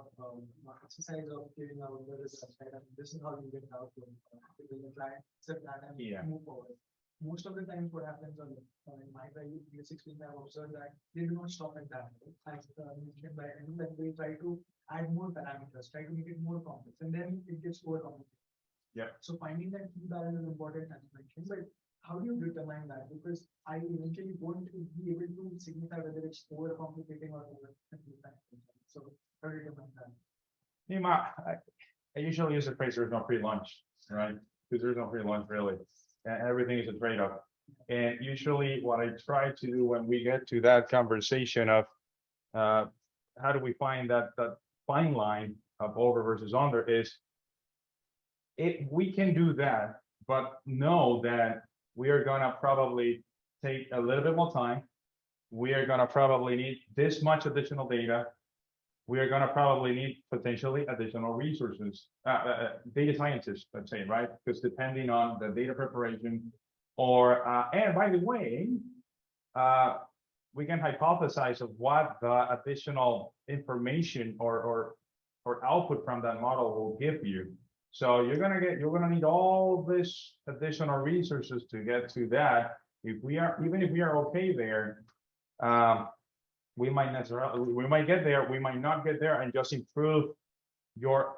exercise of giving out the results, right? And this is how you get out to the client, accept that and move forward. Most of the times what happens in my previous experience, I've observed that they do not stop at that. As mentioned by Ely, that they try to add more parameters, try to make it more complex, and then it gets more complicated. Yeah. So finding that key balance is important, as you mentioned, but how do you determine that? Because I eventually won't be able to signify whether it's over complicating or over simplifying. So how do you determine that? I usually use the phrase "there's no free lunch," right? Because there's no free lunch really. And everything is a trade-off. And usually what I try to do when we get to that conversation of how do we find that fine line of over versus under is we can do that, but know that we are gonna probably take a little bit more time. We are gonna probably need this much additional data. We are gonna probably need potentially additional resources, data scientists, let's say, right? Because depending on the data preparation, or and by the way, we can hypothesize of what the additional information or output from that model will give you. So you're gonna need all this additional resources to get to that. Even if we are okay there, we might get there, we might not get there, and just improve your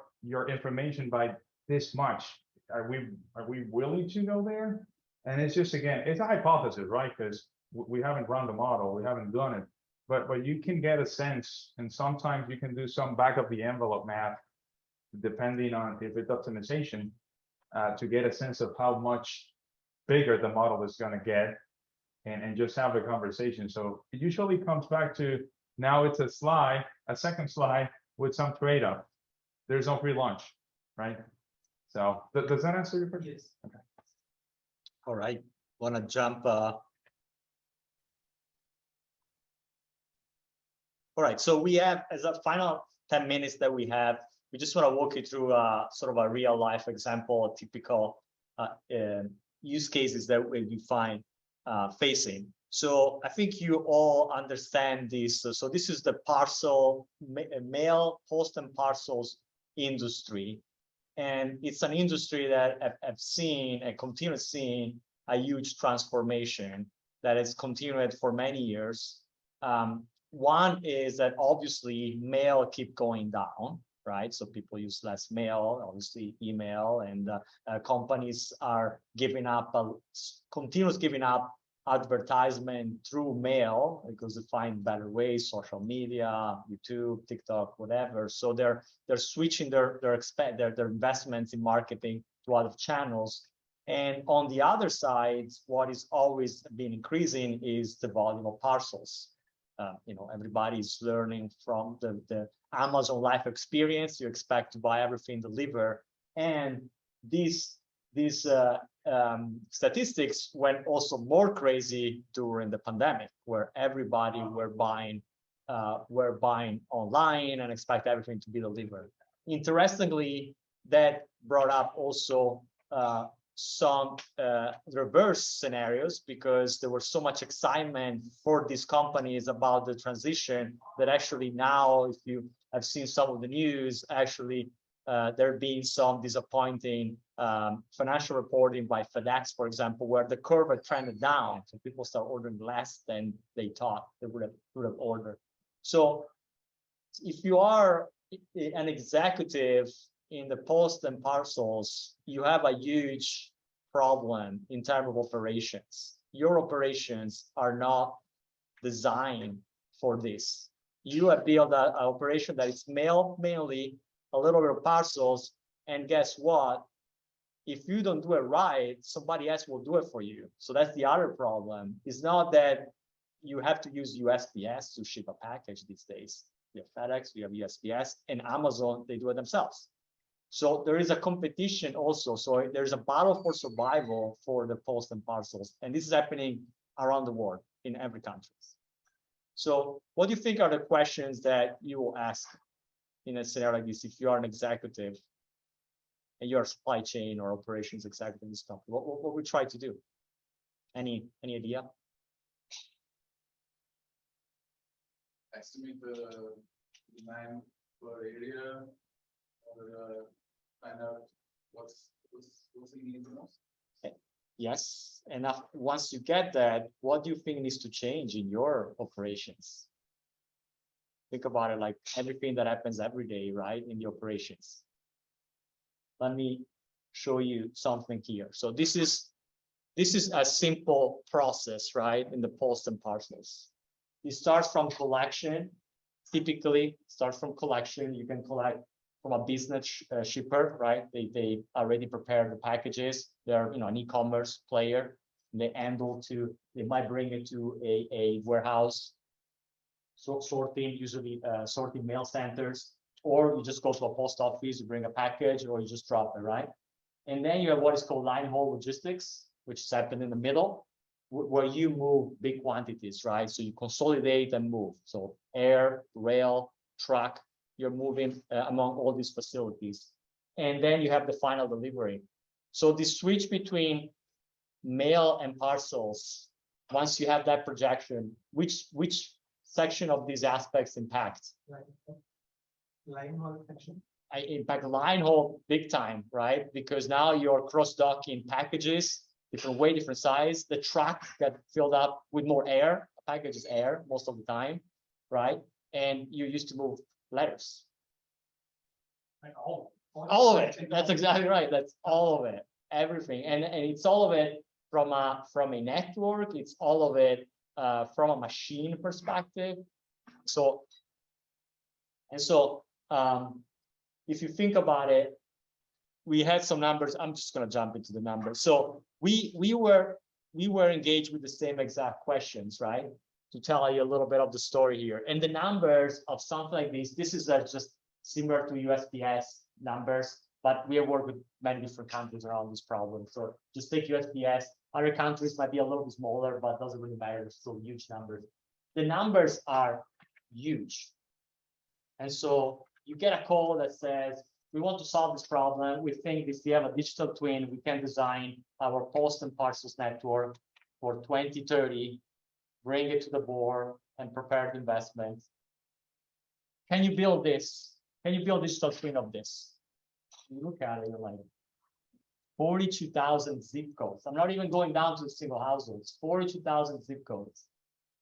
information by this much. Are we willing to go there? And it's just, again, it's a hypothesis, right? Because we haven't run the model, we haven't done it, but you can get a sense, and sometimes you can do some back of the envelope math, depending on if it's optimization, to get a sense of how much bigger the model is going to get. And just have a conversation. So it usually comes back to, now it's a second slide with some trade-off. There's no free lunch, right? So does that answer your question? Yes. Okay. All right. Want to jump? All right. So we have, as a final 10 minutes that we have, we just want to walk you through sort of a real life example, a typical use cases that we find facing. So I think you all understand this. So this is the parcel, mail, post and parcels industry. And it's an industry that I've seen and continue seeing a huge transformation that has continued for many years. One is that obviously mail keep going down, right? So people use less mail, obviously email, and companies are giving up, continuous giving up advertisement through mail because they find better ways, social media, YouTube, TikTok, whatever. So they're switching their investments in marketing to other channels. And on the other side, what is always been increasing is the volume of parcels. Everybody's learning from the Amazon life experience. You expect to buy everything delivered, and these statistics went also more crazy during the pandemic, where everybody were buying online and expect everything to be delivered. Interestingly, that brought up also some reverse scenarios, because there was so much excitement for these companies about the transition that actually now, if you have seen some of the news, actually there being some disappointing financial reporting by FedEx, for example, where the curve had trended down. So people start ordering less than they thought they would have ordered. So if you are an executive in the post and parcels, you have a huge problem in terms of operations. Your operations are not designed for this. You have built an operation that is mail mainly, a little bit of parcels, and guess what? If you don't do it right, somebody else will do it for you. So that's the other problem. It's not that you have to use USPS to ship a package these days. You have FedEx, you have USPS, and Amazon, they do it themselves. So there is a competition also. So there's a battle for survival for the post and parcels. And this is happening around the world in every country. So what do you think are the questions that you will ask in a scenario like this if you are an executive and you're a supply chain or operations executive in this company? What we try to do? Any idea? Estimate the demand per area, or find out what's the need the most. Yes, and once you get that, what do you think needs to change in your operations? Think about it like everything that happens every day, right, in the operations. Let me show you something here. So this is a simple process, right, in the post and parcels. It starts from collection. Typically starts from collection. You can collect from a business shipper, right? They already prepared the packages. They're an e-commerce player. They might bring it to a warehouse. So sorting, usually sorting mail centers, or you just go to a post office, you bring a package, or you just drop it, right? And then you have what is called line haul logistics, which is happening in the middle, where you move big quantities, right? So you consolidate and move. So air, rail, truck, you're moving among all these facilities. And then you have the final delivery. So the switch between mail and parcels, once you have that projection, which section of these aspects impact? Line haul section. I impact line haul big time, right? Because now you're cross-docking packages, different weight, different size. The truck got filled up with more air. The package is air most of the time, right? And you used to move letters. Like all of it. That's exactly right. That's all of it. Everything, and it's all of it from a network. It's all of it from a machine perspective. So if you think about it, we had some numbers. I'm just going to jump into the numbers. So we were engaged with the same exact questions, right? To tell you a little bit of the story here. And the numbers of something like this is just similar to USPS numbers, but we have worked with many different countries around this problem. So just take USPS. Other countries might be a little bit smaller, but doesn't really matter. They're still huge numbers. The numbers are huge. And so you get a call that says, we want to solve this problem. We think if we have a digital twin, we can design our post and parcels network for 2030, bring it to the board and prepare the investment. Can you build this? Can you build a digital twin of this? you look at it, you're like 42,000 zip codes. I'm not even going down to single households, 42,000 zip codes.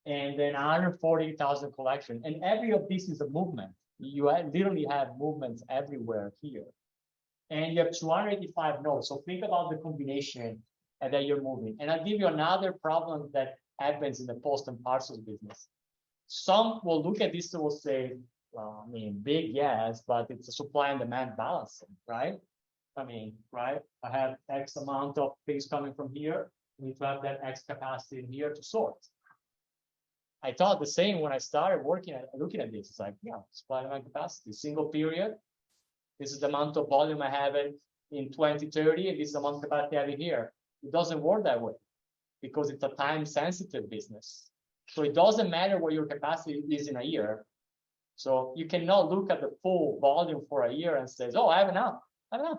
And then 140,000 collection. And every of this is a movement. You literally have movements everywhere here. And you have 285 nodes. So think about the combination and that you're moving. And I'll give you another problem that happens in the post and parcels business. Some will look at this and will say, well, I mean, big, yes, but it's a supply and demand balancing, right? I mean, right? I have X amount of things coming from here. I need to have that X capacity in here to sort. I thought the same when I started looking at this. It's like, yeah, supply and demand capacity, single period. This is the amount of volume I have in 2030, and this is the amount of capacity I have here. It doesn't work that way because it's a time-sensitive business. So it doesn't matter what your capacity is in a year. So you cannot look at the full volume for a year and say, oh, I have enough. I have enough.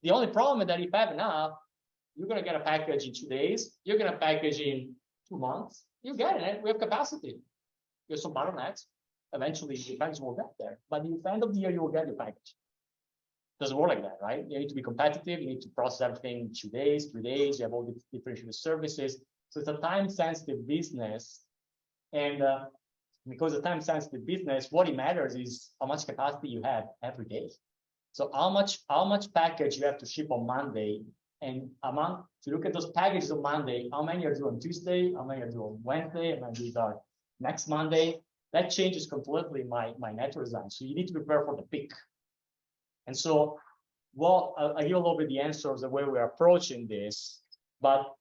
The only problem is that if I have enough, you're going to get a package in 2 days. You're going to package in 2 months. You get it. We have capacity. There's some bottlenecks. Eventually, the package will get there. But at the end of the year, you will get your package. Doesn't work like that, right? You need to be competitive. You need to process everything in 2 days, 3 days. You have all the differentiated services. So it's a time-sensitive business. And because it's a time-sensitive business, what it matters is how much capacity you have every day. So how much package you have to ship on Monday, and if you look at those packages on Monday, how many are due on Tuesday, how many are due on Wednesday, how many are next Monday, that changes completely my net design. So you need to prepare for the peak. And so, well, I give a little bit the answer of the way we're approaching this, but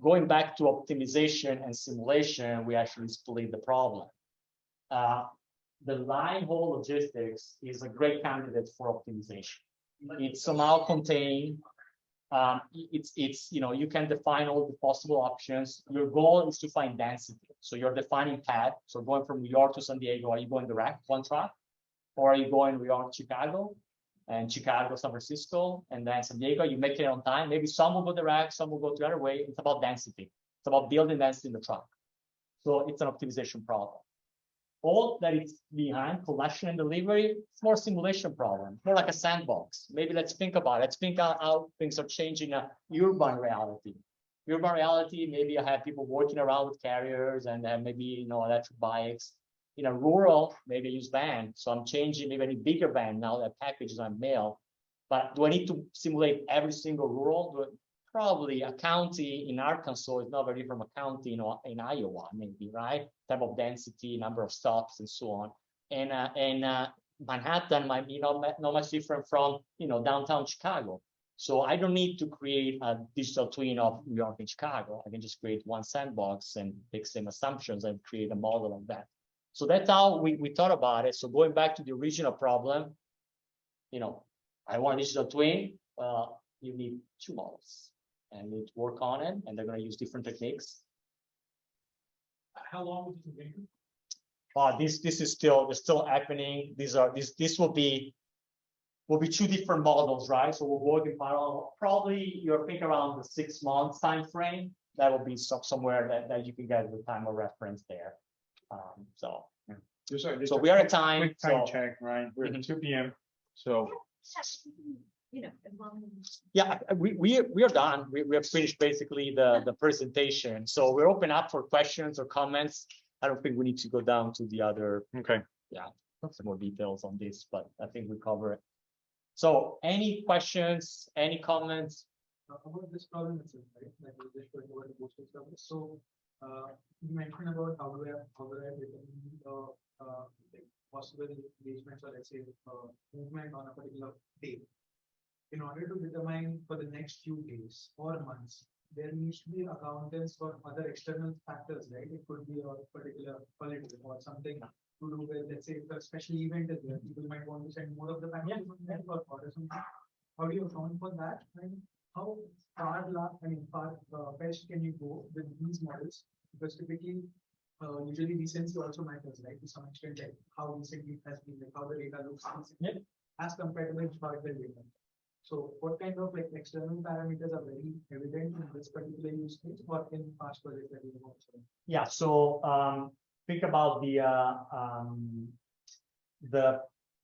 going back to optimization and simulation, we actually split the problem. The line haul logistics is a great candidate for optimization. It's somehow contained. It's you can define all the possible options. Your goal is to find density. So you're defining path. So going from New York to San Diego, are you going direct, one track? Or are you going New York, Chicago, and Chicago, San Francisco, and then San Diego? You make it on time. Maybe some will go direct, some will go the other way. It's about density. It's about building density in the truck. So it's an optimization problem. All that is behind collection and delivery, it's more a simulation problem, more like a sandbox. Maybe let's think about it. Let's think how things are changing in urban reality. Urban reality, maybe I have people working around with carriers and maybe electric bikes. In a rural, maybe I use van. So I'm changing maybe a bigger van now that packages on mail. But do I need to simulate every single rural? Probably a county in Arkansas is not very different from a county in Iowa, maybe, right? Type of density, number of stops, and so on. And Manhattan might be not much different from downtown Chicago. So I don't need to create a digital twin of New York and Chicago. I can just create one sandbox and take same assumptions and create a model of that. So that's how we thought about it. So going back to the original problem, I want a digital twin. Well, you need 2 models. And you need to work on it, and they're going to use different techniques. How long would this take? This is still happening. This will be 2 different models, right? So we'll work in parallel. Probably you're thinking around the 6 months time frame. That will be somewhere that you can get the time of reference there. So we are at time. Quick time check, right? We're at 2 p.m. So. Yeah, we are done. We have finished basically the presentation. So we're open up for questions or comments. I don't think we need to go down to the other. Okay. Yeah, some more details on this, but I think we cover it. So any questions, any comments? About this problem itself, right? Like we just talked about the postal service. So you mentioned about how do I determine the possible engagements or let's say movement on a particular day. In order to determine for the next few days or months, there needs to be accountants for other external factors, right? It could be a particular political or something to do with, let's say, if a special event is there, people might want to send more of the packages or order something. How do you account for that? And how far fetched can you go with these models? Because typically, usually recency also matters, right? To some extent, like how recently it has been, like how the data looks as compared to the historical data. So what kind of external parameters are very evident in this particular use case or in past projects that you have also? Yeah, so think about the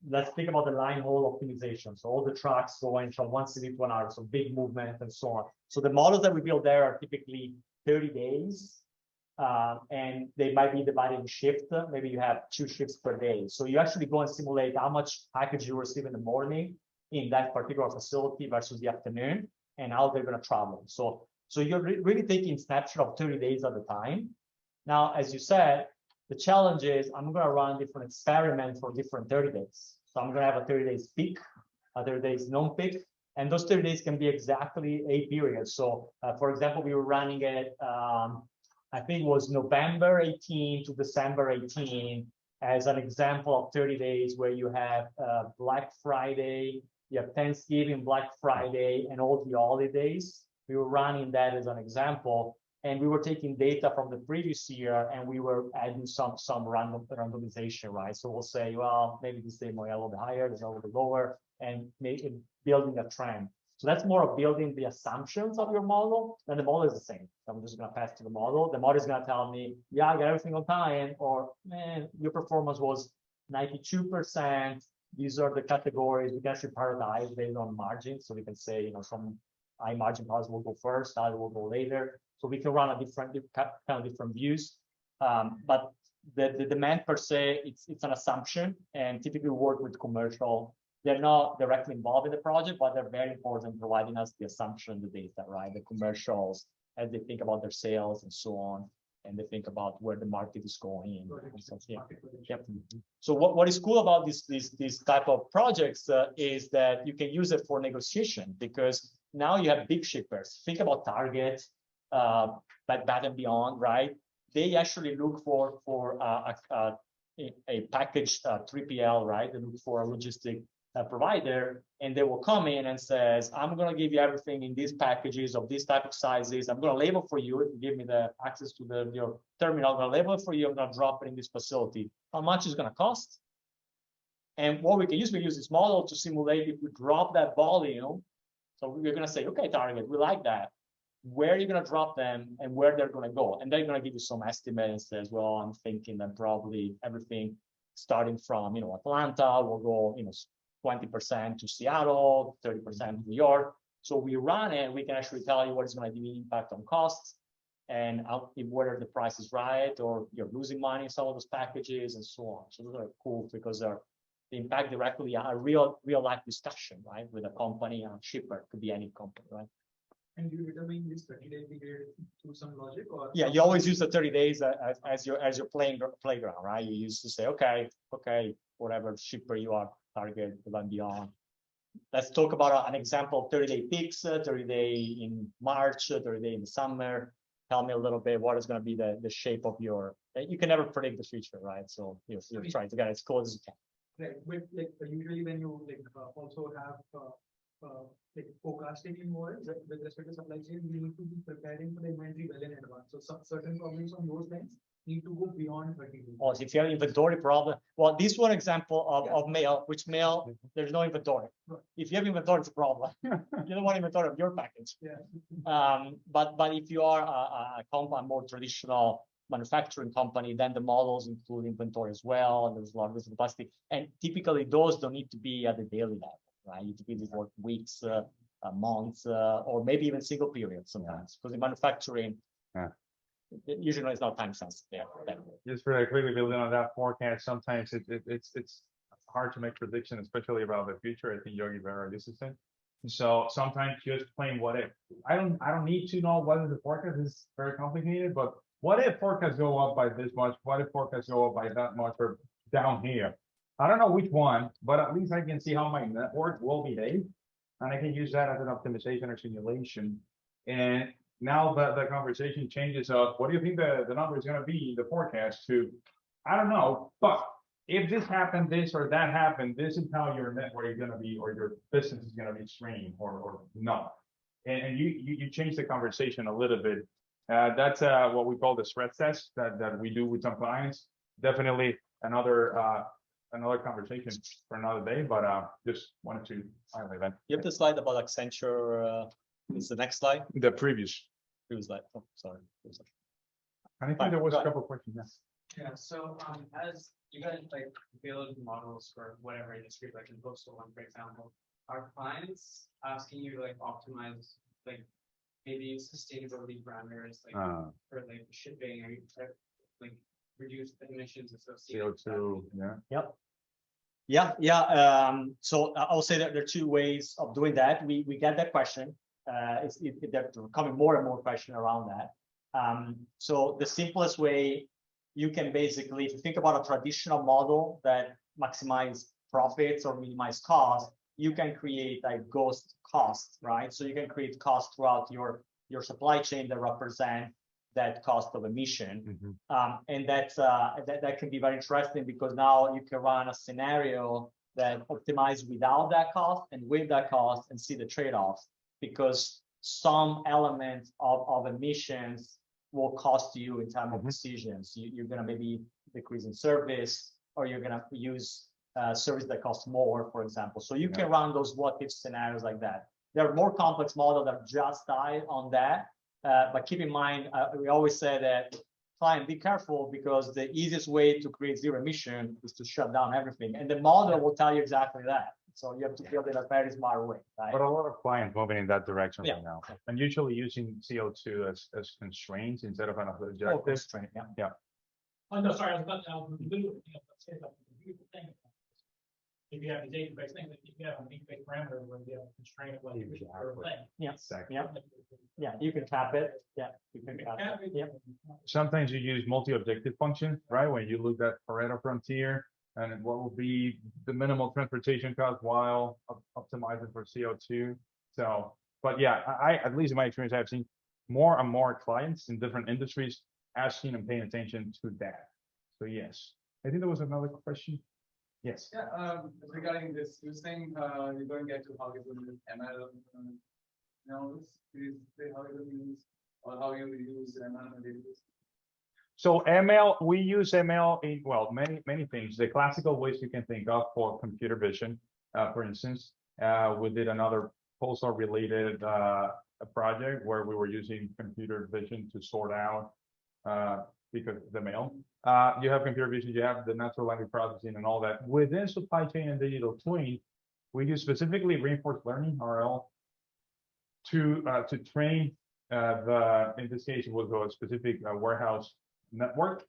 let's think about the line haul optimization. So all the trucks going from one city to another, so big movement and so on. So the models that we build there are typically 30 days, and they might be divided in shift. Maybe you have 2 shifts per day. So you actually go and simulate how much package you receive in the morning in that particular facility versus the afternoon, and how they're going to travel. So you're really taking snapshot of 30 days at a time. Now, as you said, the challenge is I'm going to run different experiments for different 30 days. So I'm going to have a 30 days peak, a 30 days non-peak, and those 30 days can be exactly a period. So for example, we were running it, I think it was November 18 to December 18 as an example of 30 days where you have Black Friday, you have Thanksgiving, Black Friday, and all the holidays. We were running that as an example. And we were taking data from the previous year and we were adding some randomization, right? So we'll say, well, maybe this day might be a little bit higher, this a little bit lower, and maybe building a trend. So that's more of building the assumptions of your model, and the model is the same. So I'm just going to pass to the model. The model is going to tell me, yeah, I got everything on time, or man, your performance was 92%. These are the categories we can actually prioritize based on margin. So we can say, some high margin products will go first, other will go later. So we can run a different views, but the demand per se, it's an assumption, and typically work with commercial. They're not directly involved in the project, but they're very important in providing us the assumption, the data, right? The commercials, as they think about their sales and so on, and they think about where the market is going. So, yeah. Yep. So what is cool about these type of projects is that you can use it for negotiation, because now you have big shippers. Think about Target, Bed & Beyond, right? They actually look for a package 3PL, right? They look for a logistic provider, and they will come in and says, I'm going to give you everything in these packages of these type of sizes. I'm going to label for you. If you give me the access to your terminal, I'm going to label it for you. I'm going to drop it in this facility. How much is going to cost? And what we use this model to simulate if we drop that volume. So we're going to say, okay, Target, we like that. Where are you going to drop them and where they're going to go? And they're going to give you some estimates as well. I'm thinking that probably everything starting from, Atlanta will go, 20% to Seattle, 30% to New York. So we run it, we can actually tell you what is going to be the impact on costs and whether the price is right or you're losing money in some of those packages and so on. So those are cool because they impact directly a real life discussion, right? With a company, a shipper, could be any company, right? And do you determine this 30-day period through some logic, or? Yeah, you always use the 30 days as your playground, right? You used to say, okay, whatever shipper you are, Target, Bed & Beyond. Let's talk about an example of 30-day peaks, 30-day in March, 30-day in the summer. Tell me a little bit what is going to be the shape of your. You can never predict the future, right? So you're trying to get as close as you can. Right, but usually when you also have forecasting involved with respect to supply chain, we need to be preparing for the inventory well in advance. So some certain problems on those lines need to go beyond 30 days. Oh, so if you have inventory problem, well, this one example of mail, which mail, there's no inventory. Right. If you have inventory, it's a problem. You don't want inventory of your package. Yeah. But if you are a more traditional manufacturing company, then the models include inventory as well, and there's a lot of capacity. And typically those don't need to be at the daily level, right? You typically work weeks, months, or maybe even single periods sometimes, because in manufacturing, usually it's not time sensitive. Just very quickly building on that forecast, sometimes it's hard to make predictions, especially about the future. I think Yogi Berra uses it. So sometimes just plain what if. I don't need to know whether the forecast is very complicated, but what if forecasts go up by this much? What if forecasts go up by that much or down here? I don't know which one, but at least I can see how my network will behave. And I can use that as an optimization or simulation. And now the conversation changes of what do you think the number is going to be in the forecast to, I don't know, but if this happened, this or that happened, this is how your network is going to be, or your business is going to be strained or not. And you change the conversation a little bit. That's what we call the stress test that we do with some clients. Definitely another conversation for another day, but just wanted to highlight that. You have the slide about Accenture. Is the next slide? The previous Slide. Oh, sorry. I think there was a couple of questions. Yes. Yeah, so as you guys like build models for whatever industry, like in postal one, for example, are clients asking you to like optimize like maybe sustainability parameters like for like shipping or you try to, like reduce the emissions associated with that? CO2, yeah. Yep. So I'll say that there are two ways of doing that. We get that question. They're coming more and more questions around that. So the simplest way you can basically, if you think about a traditional model that maximize profits or minimize costs, you can create like ghost costs, right? So you can create costs throughout your supply chain that represent that cost of emission. And that can be very interesting because now you can run a scenario that optimize without that cost and with that cost and see the trade-offs, because some elements of emissions will cost you in terms of decisions. You're gonna maybe decrease in service, or you're gonna use service that costs more, for example. So you can run those what-if scenarios like that. There are more complex models that just die on that. But keep in mind, we always say that, client, be careful, because the easiest way to create zero emission is to shut down everything. And the model will tell you exactly that. So you have to build it a very smart way, right? But a lot of clients moving in that direction Yeah. right now, and usually using CO2 as constraints instead of an Oh, objective. constraint, yeah. Oh, no, sorry, I was about to, let's say something, the beautiful thing. If you have these age-based things, if you have a age-based parameter where you have a constraint of like. Exactly. Yeah, you can cap it. Yeah, you can cap it. Yeah. Sometimes you use multi-objective function, right? When you look at Pareto frontier and what will be the minimal transportation cost while optimizing for CO2. So, but yeah, I at least in my experience, I've seen more and more clients in different industries asking and paying attention to that. So yes, I think there was another question. Yes. Yeah, regarding this, you're saying you're going to get to how you will use ML. Please say how you will use or how you will use ML in database. So ML, we use ML in, well, many things. The classical ways you can think of for computer vision, for instance, we did another postal related project where we were using computer vision to sort out because the mail. You have computer vision, you have the natural language processing and all that. Within supply chain and digital twin, we use specifically reinforcement learning, RL, to train in this case, it was a specific warehouse network.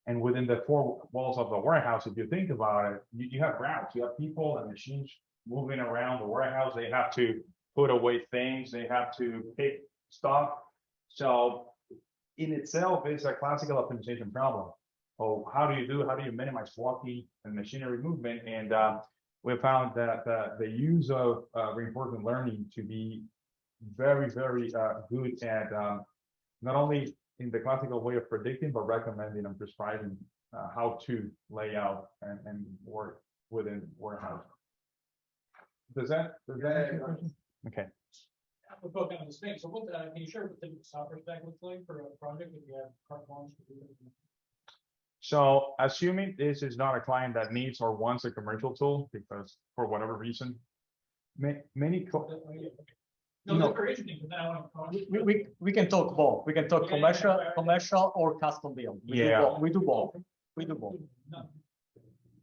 And within the four walls of the warehouse, if you think about it, you have routes, you have people and machines moving around the warehouse. They have to put away things, they have to pick stuff. So in itself is a classical optimization problem. Oh, how do you minimize walking and machinery movement? And we found that the use of reinforcement learning to be very good at not only in the classical way of predicting, but recommending and prescribing how to lay out and work within warehouse. Does that answer your question? Okay. We're both kind of the same. So what, can you share what the software stack looks like for a project if you have carte blanche to do it? So assuming this is not a client that needs or wants a commercial tool, because for whatever reason, many No, that's very interesting, because then I want to. We can talk both. We can talk commercial or custom build. We do both. No.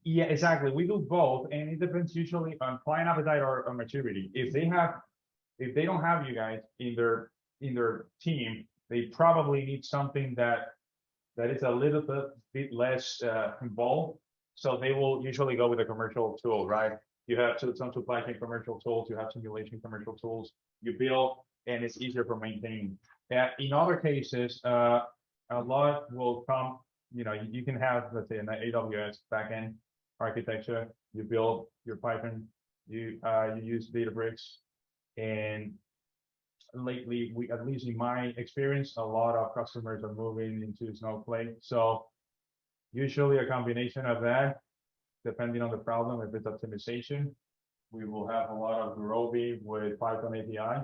Yeah, exactly. We do both, and it depends usually on client appetite or maturity. If they don't have you guys in their team, they probably need something that is a little bit less involved. So they will usually go with a commercial tool, right? You have some supply chain commercial tools, you have simulation commercial tools, you build, and it's easier for maintaining. In other cases, a lot will come, you can have, let's say, an AWS backend architecture, you build your Python, you use Databricks, and lately, at least in my experience, a lot of customers are moving into Snowflake. So usually a combination of that, depending on the problem, if it's optimization, we will have a lot of Groovy with Python API,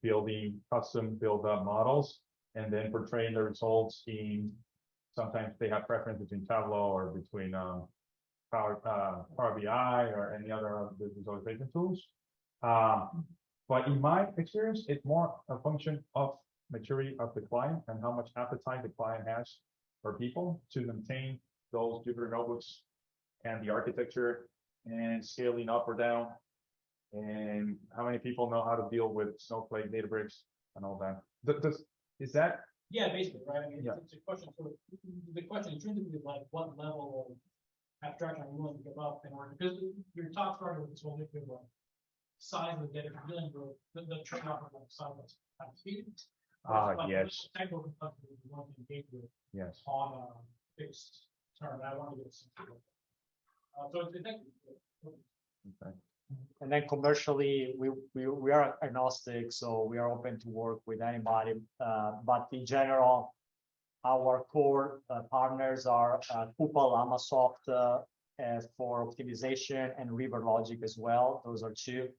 building custom build-up models, and then portraying the results in, sometimes they have preference between Tableau or between Power BI or any other visualization tools. But in my experience, it's more a function of maturity of the client and how much appetite the client has for people to maintain those Jupyter notebooks and the architecture and scaling up or down. And how many people know how to deal with Snowflake, Databricks, and all that? Is that? Yeah, basically, right? I mean, Yeah. it's a question, sort of, the question intrinsically is like, what level of abstraction are you willing to give up in order, because your talk started with this whole issue of like size of the data you're dealing with, the trade-off of like size and speed. Like, Yes. Technical complexity you want to engage with Yes. on a fixed term. I want to get some. So it's effective. Okay. And then commercially, we are agnostic, so we are open to work with anybody. But in general, our core partners are Coupa, Lamasoft for optimization, and River Logic as well. Those are two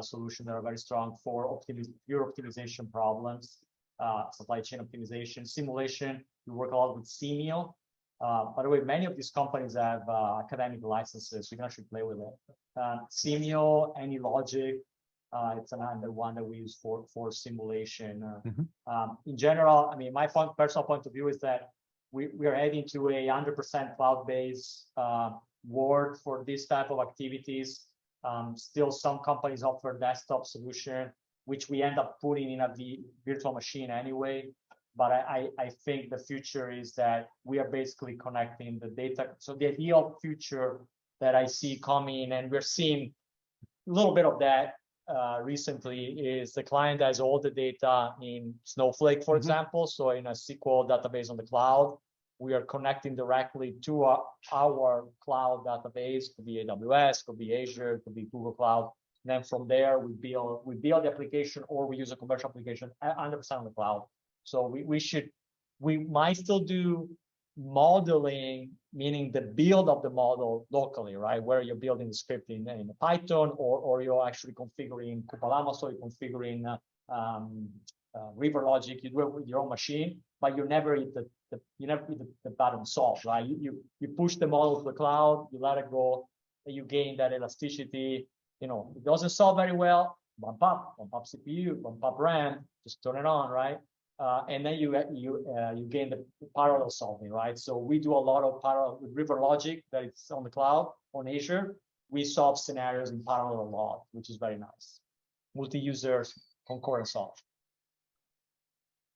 solutions that are very strong for pure optimization problems, supply chain optimization, simulation. We work a lot with Simio. By the way, many of these companies have academic licenses. You can actually play with it. Simio, AnyLogic, it's another one that we use for simulation. In general, I mean, my personal point of view is that we are heading to a 100% cloud-based world for this type of activities. Still, some companies offer desktop solution, which we end up putting in a virtual machine anyway. But I think the future is that we are basically connecting the data. So the ideal future that I see coming, and we're seeing a little bit of that recently, is the client has all the data in Snowflake, for example. So in a SQL database on the cloud, we are connecting directly to our cloud database. Could be AWS, could be Azure, could be Google Cloud. And then from there, we build the application, or we use a commercial application 100% on the cloud. So we might still do modeling, meaning the build of the model locally, right? Where you're building the script in Python, or you're actually configuring Coupa, so you're configuring River Logic. You do it with your own machine, but you never hit the button solve, right? You push the model to the cloud, you let it go, and you gain that elasticity. You know, it doesn't solve very well. Bump up CPU, bump up RAM, just turn it on, right? And then you gain the parallel solving, right? So we do a lot of parallel with River Logic that it's on the cloud, on Azure. We solve scenarios in parallel a lot, which is very nice. Multi-user concurrent solve.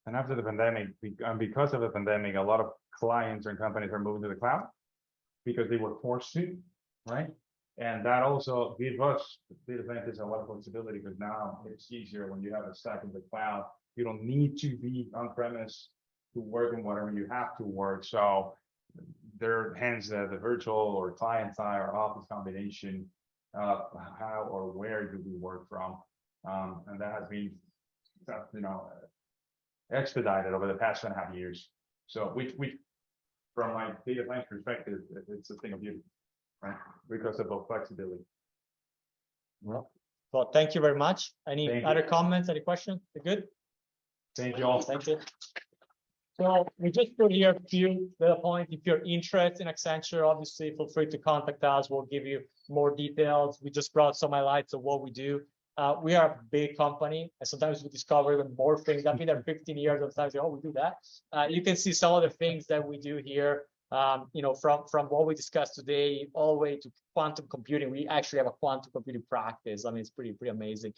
And after the pandemic, because of the pandemic, a lot of clients and companies are moving to the cloud because they were forced to, right? And that also gave us the advantage of a lot of flexibility, because now it's easier when you have a stack in the cloud. You don't need to be on premise to work on whatever you have to work. So hence the virtual or client side or office combination, how or where do we work from? And that has been, expedited over the past 2.5 years. So we from my data science perspective, it's a thing of beauty, right? Because of the flexibility. Well, thank you very much. Any other comments, any questions? Good? Thank you all. Thank you. So we just put here a few data points. If you're interested in Accenture, obviously feel free to contact us. We'll give you more details. We just brought some highlights of what we do. We are a big company, and sometimes we discover even more things. I've been there 15 years, and sometimes we do that. You can see some of the things that we do here. From what we discussed today all the way to quantum computing. We actually have a quantum computing practice. I mean, it's pretty amazing.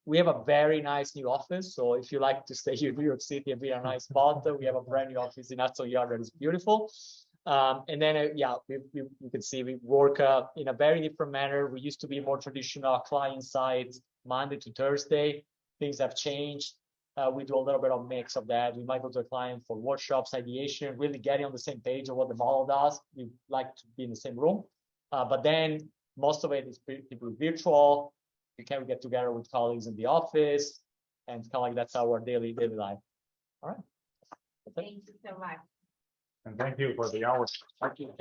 We have a very nice new office. So if you like to stay here in New York City and be in a nice spot, we have a brand new office in Hudson Yard that is beautiful. And then, you can see we work in a very different manner. We used to be more traditional client side, Monday to Thursday. Things have changed. We do a little bit of mix of that. We might go to a client for workshops, ideation, really getting on the same page of what the model does. We like to be in the same room. But then most of it is virtual. We can get together with colleagues in the office, and it's kind of like that's our daily life. All right. Thank you so much. And thank you for the hours. Thank you.